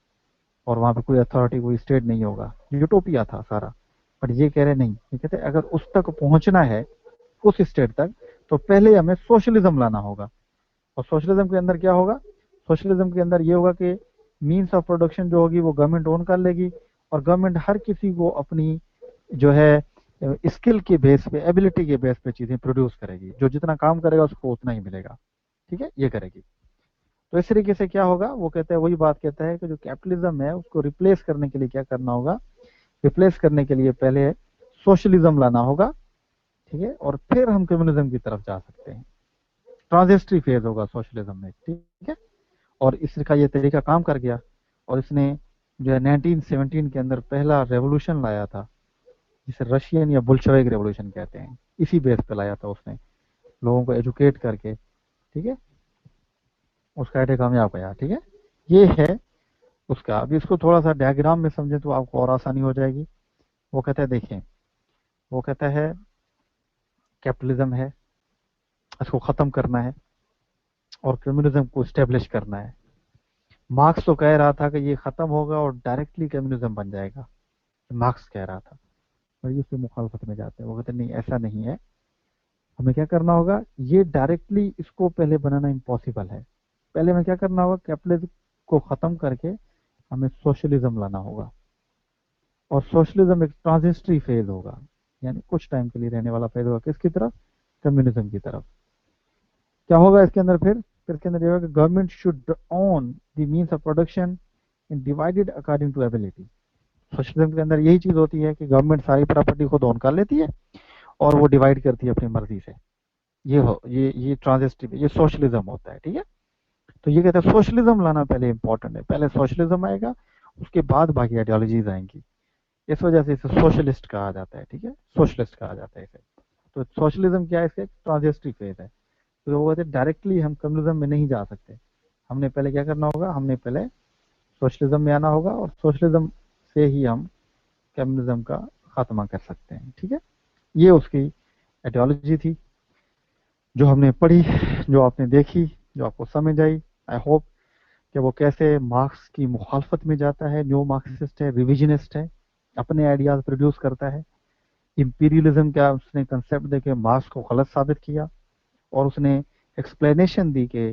और वहां पे कोई अथॉरिटी, कोई स्टेट नहीं होगा, यूटोपिया था सारा। बट ये कह रहे नहीं, ये कहते अगर उस तक पहुंचना है, उस स्टेट तक, तो पहले हमें सोशलिज्म लाना होगा। और सोशलिज्म के अंदर क्या होगा, सोशलिज्म के अंदर ये होगा कि मीन्स ऑफ प्रोडक्शन जो होगी वो गवर्नमेंट ओन कर लेगी, और गवर्नमेंट हर किसी को अपनी जो है स्किल के बेस पे, एबिलिटी के बेस पे चीजें प्रोड्यूस करेगी, जो जितना काम करेगा उसको उतना ही मिलेगा। ठीक है, ये करेगी। तो इस तरीके से क्या होगा, वो कहते हैं, वही बात कहता है कि जो कैपिटलिज्म है उसको रिप्लेस करने के लिए क्या करना होगा, रिप्लेस करने के लिए पहले सोशलिज्म लाना होगा। ठीक है, और फिर हम कम्युनिज्म की तरफ जा सकते हैं। ट्रांजिस्टरी फेज होगा सोशलिज्म में। ठीक है, और इसका ये तरीका काम कर गया, और इसने जो है 1917 के अंदर पहला रेवोल्यूशन लाया था, जिसे रशियन या बुल्शेविक रेवोल्यूशन कहते हैं। इसी बेस पे लाया था उसने, लोगों को एजुकेट करके। ठीक है, उसका आइडिया कामयाब गया। ठीक है, ये है उसका। अभी इसको थोड़ा सा डायग्राम में समझे तो आपको और आसानी हो जाएगी। वो कहता है, देखें, वो कहता है कैपिटलिज्म है, इसको खत्म करना है और कम्युनिज्म को स्टेब्लिश करना है। मार्क्स तो कह रहा था कि ये खत्म होगा और डायरेक्टली कम्युनिज्म बन जाएगा, मार्क्स कह रहा था, और ये उसके मुखालफत में जाते हैं। वो कहते हैं नहीं, ऐसा नहीं है, हमें क्या करना होगा, ये डायरेक्टली इसको पहले बनाना इम्पॉसिबल है। पहले हमें क्या करना होगा, कैपिटलिज्म को खत्म करके हमें सोशलिज्म लाना होगा। और सोशलिज्म एक ट्रांजिस्टरी फेज होगा, यानी कुछ टाइम के लिए रहने वाला फेज होगा, किसकी तरफ, कम्युनिज्म की तरफ। क्या होगा इसके अंदर, फिर इसके अंदर ये होगा कि government should own the means of production in divided according to ability. Socialism के अंदर यही चीज होती है कि गवर्नमेंट सारी प्रॉपर्टी खुद ओन कर लेती है और वो डिवाइड करती है अपनी मर्जी से। ये ट्रांजिस्टिव, ये सोशलिज्म होता है। ठीक है, तो ये कहते हैं सोशलिज्म लाना पहले इंपॉर्टेंट है, पहले सोशलिज्म आएगा, उसके बाद बाकी आइडियोलॉजीज आएंगी। इस वजह से इसे सोशलिस्ट कहा जाता है। ठीक है, सोशलिस्ट कहा जाता है इसे। तो सोशलिज्म क्या है, इसका ट्रांजिस्टिव फेज है। तो वो कहते हैं डायरेक्टली हम कम्युनिज्म में नहीं जा सकते, हमने पहले क्या करना होगा, हमने पहले सोशलिज्म में आना होगा, और सोशलिज्म से ही हम कम्युनिज्म का खात्मा कर सकते हैं। ठीक है, ये उसकी आइडियोलॉजी थी, जो हमने पढ़ी, जो आपने देखी, जो आपको समझ आई। आई होप कि वो कैसे मार्क्स की मुखालफत में जाता है, न्यू मार्क्सिस्ट है, रिविजनिस्ट है, अपने आइडियाज प्रोड्यूस करता है। इंपीरियलिज्म का उसने कंसेप्ट देके मार्क्स को गलत साबित किया, और उसने एक्सप्लेनेशन दी कि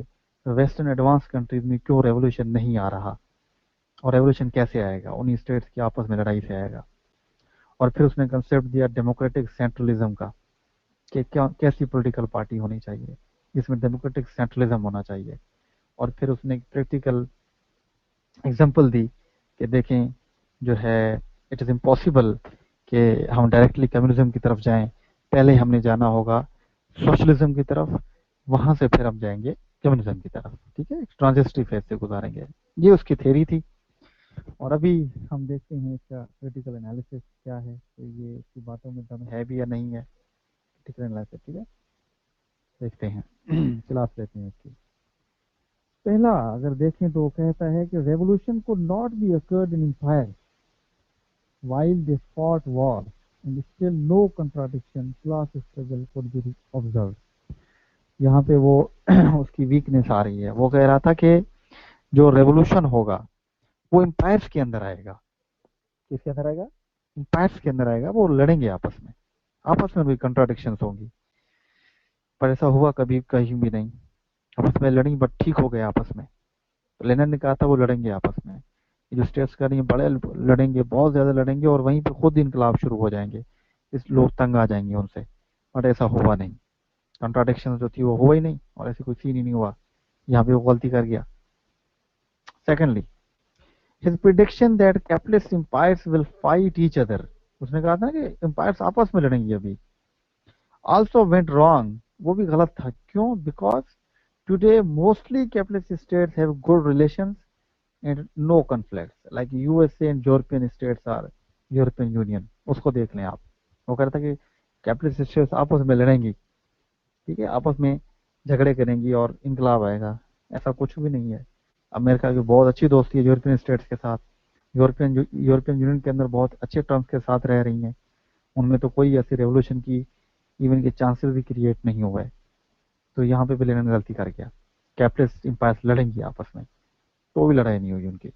वेस्टर्न एडवांस कंट्रीज में क्यों रेवोल्यूशन नहीं आ रहा, और रेवोल्यूशन कैसे आएगा, उन्हीं स्टेट्स की आपस में लड़ाई से आएगा। और फिर उसने कंसेप्ट दिया डेमोक्रेटिक सेंट्रलिज्म का, कि क्या कैसी पॉलिटिकल पार्टी होनी चाहिए जिसमें डेमोक्रेटिक सेंट्रलिज्म होना चाहिए। और फिर उसने एक प्रैक्टिकल एग्जांपल दी कि देखें, जो है इट इज़ इम्पॉसिबल कि हम डायरेक्टली कम्युनिज्म की तरफ जाएं, पहले हमने जाना होगा सोशलिज्म की तरफ, वहां से फिर हम जाएंगे कम्युनिज्म की तरफ। ठीक है, ट्रांजिस्टरी फेज से गुजारेंगे। ये उसकी थ्योरी थी। और अभी हम देखते हैं इसका क्रिटिकल एनालिसिस क्या है, तो ये इसकी बातों में दम है भी या नहीं है, क्रिटिकल एनालिसिस। ठीक है, देखते हैं क्लास लेते हैं इसकी। पहला अगर देखें तो कहता है कि रेवोल्यूशन को not be occurred in empire while they fought war and still no contradiction class struggle could be observed। यहाँ पे वो उसकी वीकनेस आ रही है। वो कह रहा था कि जो रेवोल्यूशन होगा वो एम्पायर्स के अंदर आएगा। किसके अंदर आएगा, एम्पायर्स के अंदर आएगा। वो लड़ेंगे आपस में, आपस में भी कंट्राडिक्शंस होंगी, पर ऐसा हुआ कभी कहीं भी नहीं। आपस में लड़ी बट ठीक हो गए आपस में। तो लेनिन ने कहा था वो लड़ेंगे आपस में, ये जो स्टेट्स कर रही हैं बड़े लड़ेंगे, बहुत ज्यादा लड़ेंगे, और वहीं पे खुद इनकलाब शुरू हो जाएंगे, इस लोग तंग आ जाएंगे उनसे। बट ऐसा हुआ नहीं, कंट्राडिक्शन जो थी वो हुआ ही नहीं, और ऐसी कोई सीन ही नहीं हुआ। यहाँ पे वो गलती कर गया। Secondly, his prediction that capitalist empires will fight each other. उसने कहा था ना कि एम्पायर्स आपस में लड़ेंगे अभी, आल्सो वेंट रॉन्ग, वो भी गलत था। क्यों? Because today mostly capitalist states have good relations and no conflicts like USA and European states are, European Union उसको देख लें आप। वो कहता कि कैपिटलिस्ट स्टेट्स आपस में लड़ेंगी, ठीक है, आपस में झगड़े करेंगी और इनकलाब आएगा, ऐसा कुछ भी नहीं है। अमेरिका की बहुत अच्छी दोस्ती है यूरोपियन स्टेट्स के साथ, यूरोपियन यूनियन के अंदर बहुत अच्छे टर्म्स के साथ रह रही हैं, उनमें तो कोई ऐसी रेवोल्यूशन की इवन के चांसेस भी क्रिएट नहीं हुए। तो यहाँ पे भी लेनिन गलती कर गया। कैपिटलिस्ट इंपायर्स लड़ेंगी आपस में, तो भी लड़ाई नहीं हुई उनकी,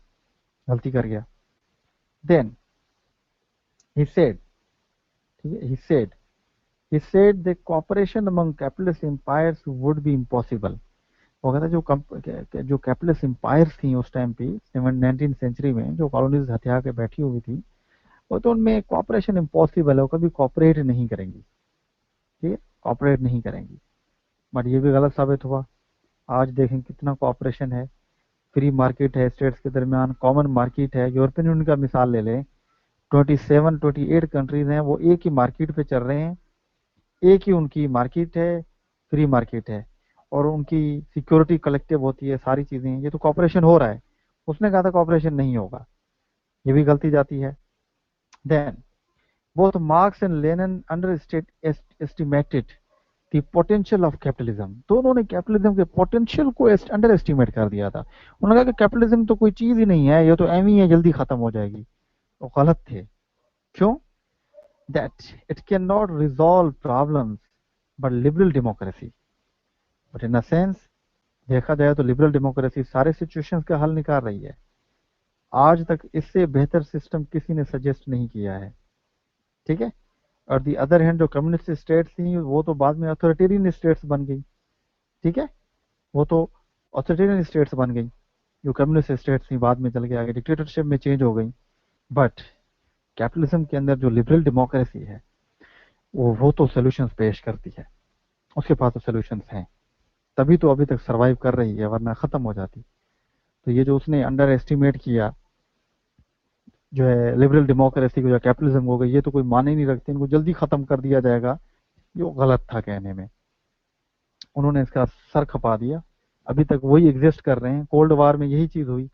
गलती कर गया। देन ही सेड, ठीक है, he said the cooperation among capitalist empires would be impossible। वो कहता है जो कैपिटलिस्ट एम्पायर्स थी उस टाइम पे 19th सेंचुरी में, जो कॉलोनीज हथियार के बैठी हुई थी, वो तो उनमें कॉपरेशन इम्पॉसिबल है, वो कभी कॉपरेट नहीं करेंगी, ठीक है, कॉपरेट नहीं करेंगी। बट ये भी गलत साबित हुआ। आज देखें कितना कॉपरेशन है, फ्री मार्केट है स्टेट्स के दरमियान, कॉमन मार्केट है। यूरोपियन यूनियन का मिसाल ले लें, 28 कंट्रीज हैं, वो एक ही मार्केट पे चल रहे हैं, एक ही उनकी मार्केट है, फ्री मार्केट है, और उनकी सिक्योरिटी कलेक्टिव होती है, सारी चीजें, ये तो कॉपरेशन हो रहा है। उसने कहा था कॉपरेशन नहीं होगा, ये भी गलती जाती है। Then both Marx and Lenin underestimated the potential of capitalism. तो उन्होंने कैपिटलिज्म के पोटेंशियल को अंडर एस्टिमेट कर दिया था। उन्होंने कहा कि कैपिटलिज्म तो कोई चीज ही नहीं है, ये तो एम ही है, जल्दी खत्म हो जाएगी। वो गलत थे। क्यों? that it cannot resolve problems but liberal democracy, but in a sense देखा जाए तो लिबरल डेमोक्रेसी सारे सिचुएशंस का हल निकाल रही है। आज तक इससे बेहतर सिस्टम किसी ने सजेस्ट नहीं किया है, ठीक है। और दी अदर हैंड जो कम्युनिस्ट स्टेट्स थी वो तो बाद में अथॉरिटेरियन स्टेट्स बन गई, ठीक है, वो तो अथॉरिटेरियन स्टेट्स बन गई। जो कम्युनिस्ट स्टेट्स थी बाद में चल के आगे डिक्टेटरशिप में चेंज हो गई। बट कैपिटलिज्म के अंदर जो लिबरल डेमोक्रेसी है वो तो सोल्यूशंस पेश करती है, उसके पास तो सोल्यूशंस हैं, तभी तो अभी तक सरवाइव कर रही है, वरना खत्म हो जाती। तो ये जो उसने अंडर एस्टिमेट किया जो है लिबरल डेमोक्रेसी को, जो कैपिटलिज्म हो गई, ये तो कोई माने ही नहीं रखते, इनको जल्दी खत्म कर दिया जाएगा, ये गलत था कहने में। उन्होंने इसका सर खपा दिया, अभी तक वही एग्जिस्ट कर रहे हैं। कोल्ड वार में यही चीज हुई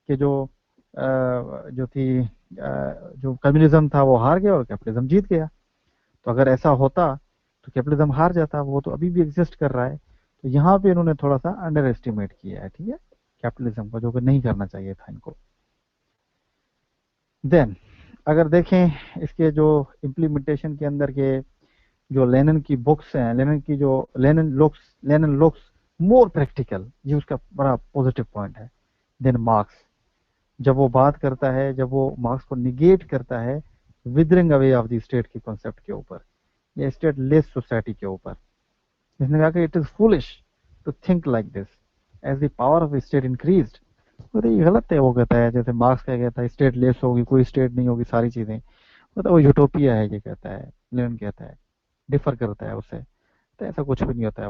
कि जो थी जो कम्युनिज्म था वो हार गया और कैपिटलिज्म जीत गया। तो अगर ऐसा होता तो कैपिटलिज्म हार जाता, वो तो अभी भी एग्जिस्ट कर रहा है। तो यहाँ पे इन्होंने थोड़ा सा अंडर एस्टिमेट किया है, ठीक है, कैपिटलिज्म को, जो कि नहीं करना चाहिए था इनको। देन अगर देखें इसके जो इम्प्लीमेंटेशन के अंदर के जो लेनिन की बुक्स हैं, लेनिन की जो लेनिन लुक्स मोर प्रैक्टिकल, ये उसका बड़ा पॉजिटिव पॉइंट है। देन मार्क्स, जब वो बात करता है, जब वो मार्क्स को निगेट करता है withering away of the state के कॉन्सेप्ट के ऊपर या स्टेट लेस सोसाइटी के ऊपर, इसने कहा कि it is foolish to think like this as the power of state increased. तो ये गलत है। वो कहता है, जैसे मार्क्स क्या कहता है, स्टेट लेस होगी, कोई स्टेट नहीं होगी, सारी चीजें, मतलब वो यूटोपिया है, ये कहता है लेनिन, कहता है, डिफर करता है उससे। तो ऐसा कुछ भी नहीं होता है।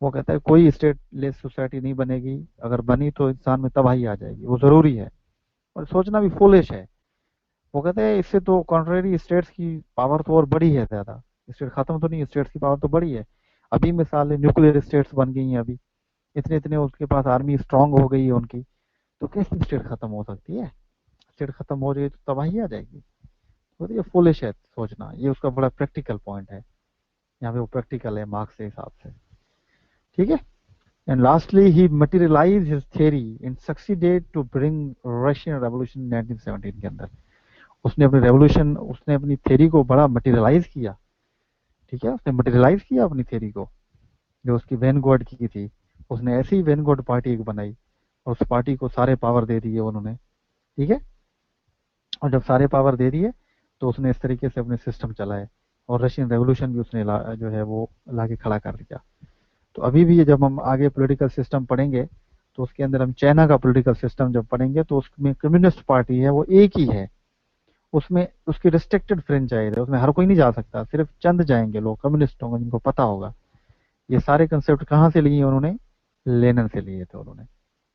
वो कहता है कोई स्टेट लेस सोसाइटी नहीं बनेगी, अगर बनी तो इंसान में तबाही आ जाएगी, वो जरूरी है, और सोचना भी फुलिश है। वो कहते हैं इससे तो कॉन्ट्रेरी स्टेट्स की पावर तो और बड़ी है ज्यादा, स्टेट खत्म तो नहीं, स्टेट्स की पावर तो बड़ी है। अभी मिसाल है न्यूक्लियर स्टेट्स बन गई हैं, अभी इतने इतने उसके पास आर्मी स्ट्रांग हो गई है उनकी, तो कैसे स्टेट खत्म हो सकती है? स्टेट खत्म हो जाए तो तबाही आ जाएगी। तो ये फुलिश है सोचना, ये उसका बड़ा प्रैक्टिकल पॉइंट है। यहाँ पे वो प्रैक्टिकल है मार्क्स के हिसाब से, ठीक है। And lastly he materialize his theory and succeeded to bring Russian revolution 1917 के अंदर। उसने अपनी थ्योरी को बड़ा मटेरियलाइज किया, ठीक है, उसने मटेरियलाइज किया अपनी थ्योरी को, जो उसकी वैनगार्ड की थी। उसने ऐसी ही वैनगार्ड पार्टी एक बनाई और उस पार्टी को सारे पावर दे दिए उन्होंने, ठीक है। और जब सारे पावर दे दिए तो उसने इस तरीके से अपने सिस्टम चलाए, और रशियन रेवोल्यूशन भी उसने जो है वो लाके खड़ा कर दिया। तो अभी भी ये जब हम आगे पॉलिटिकल सिस्टम पढ़ेंगे तो उसके अंदर हम चाइना का पॉलिटिकल सिस्टम जब पढ़ेंगे तो उसमें कम्युनिस्ट पार्टी है वो एक ही है, उसमें उसकी रिस्ट्रिक्टेड फ्रेंचाइज है, उसमें हर कोई नहीं जा सकता, सिर्फ चंद जाएंगे लोग, कम्युनिस्ट होंगे जिनको पता होगा। ये सारे कंसेप्ट कहाँ से लिए उन्होंने? लेनिन से लिए थे उन्होंने।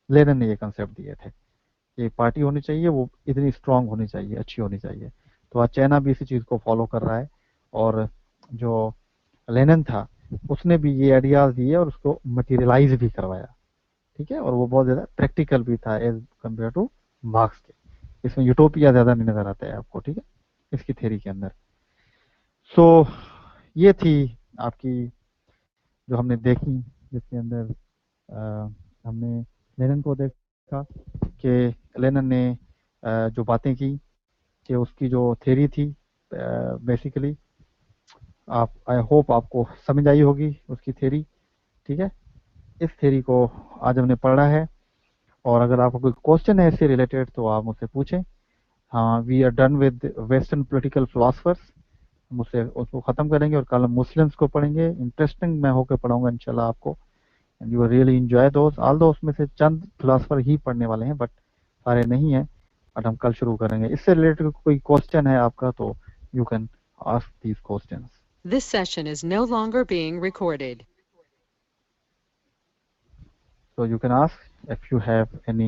लेनिन ने ये कंसेप्ट दिए थे कि पार्टी होनी चाहिए, वो इतनी स्ट्रांग होनी चाहिए, अच्छी होनी चाहिए। तो आज चाइना भी इसी चीज को फॉलो कर रहा है। और जो लेनिन था, उसने भी ये आइडियाज दिए और उसको मटेरियलाइज भी करवाया, ठीक है। और वो बहुत ज्यादा प्रैक्टिकल भी था एज कम्पेयर टू मार्क्स के। इसमें यूटोपिया ज्यादा नहीं नजर आता है आपको, ठीक है, इसकी थ्योरी के अंदर। सो ये थी आपकी जो हमने देखी, जिसके अंदर हमने लेनिन को देखा कि लेनिन ने जो बातें की, कि उसकी जो थ्योरी थी बेसिकली, आप आई होप आपको समझ आई होगी उसकी थ्योरी, ठीक है। इस थ्योरी को आज हमने पढ़ा है, और अगर आपको कोई क्वेश्चन है इससे रिलेटेड तो आप मुझसे पूछें। हाँ, we are done with western political philosophers, हम उससे उसको ख़त्म करेंगे और कल हम मुस्लिम्स को पढ़ेंगे। इंटरेस्टिंग मैं होकर पढ़ाऊंगा इंशाल्लाह आपको, and you really enjoy those. All दो उसमें से चंद फिलोसफर ही पढ़ने वाले हैं, बट सारे नहीं हैं। बट हम कल शुरू करेंगे। इससे रिलेटेड कोई क्वेश्चन है आपका तो you can ask these questions. This session is no longer being recorded. So you can ask if you have any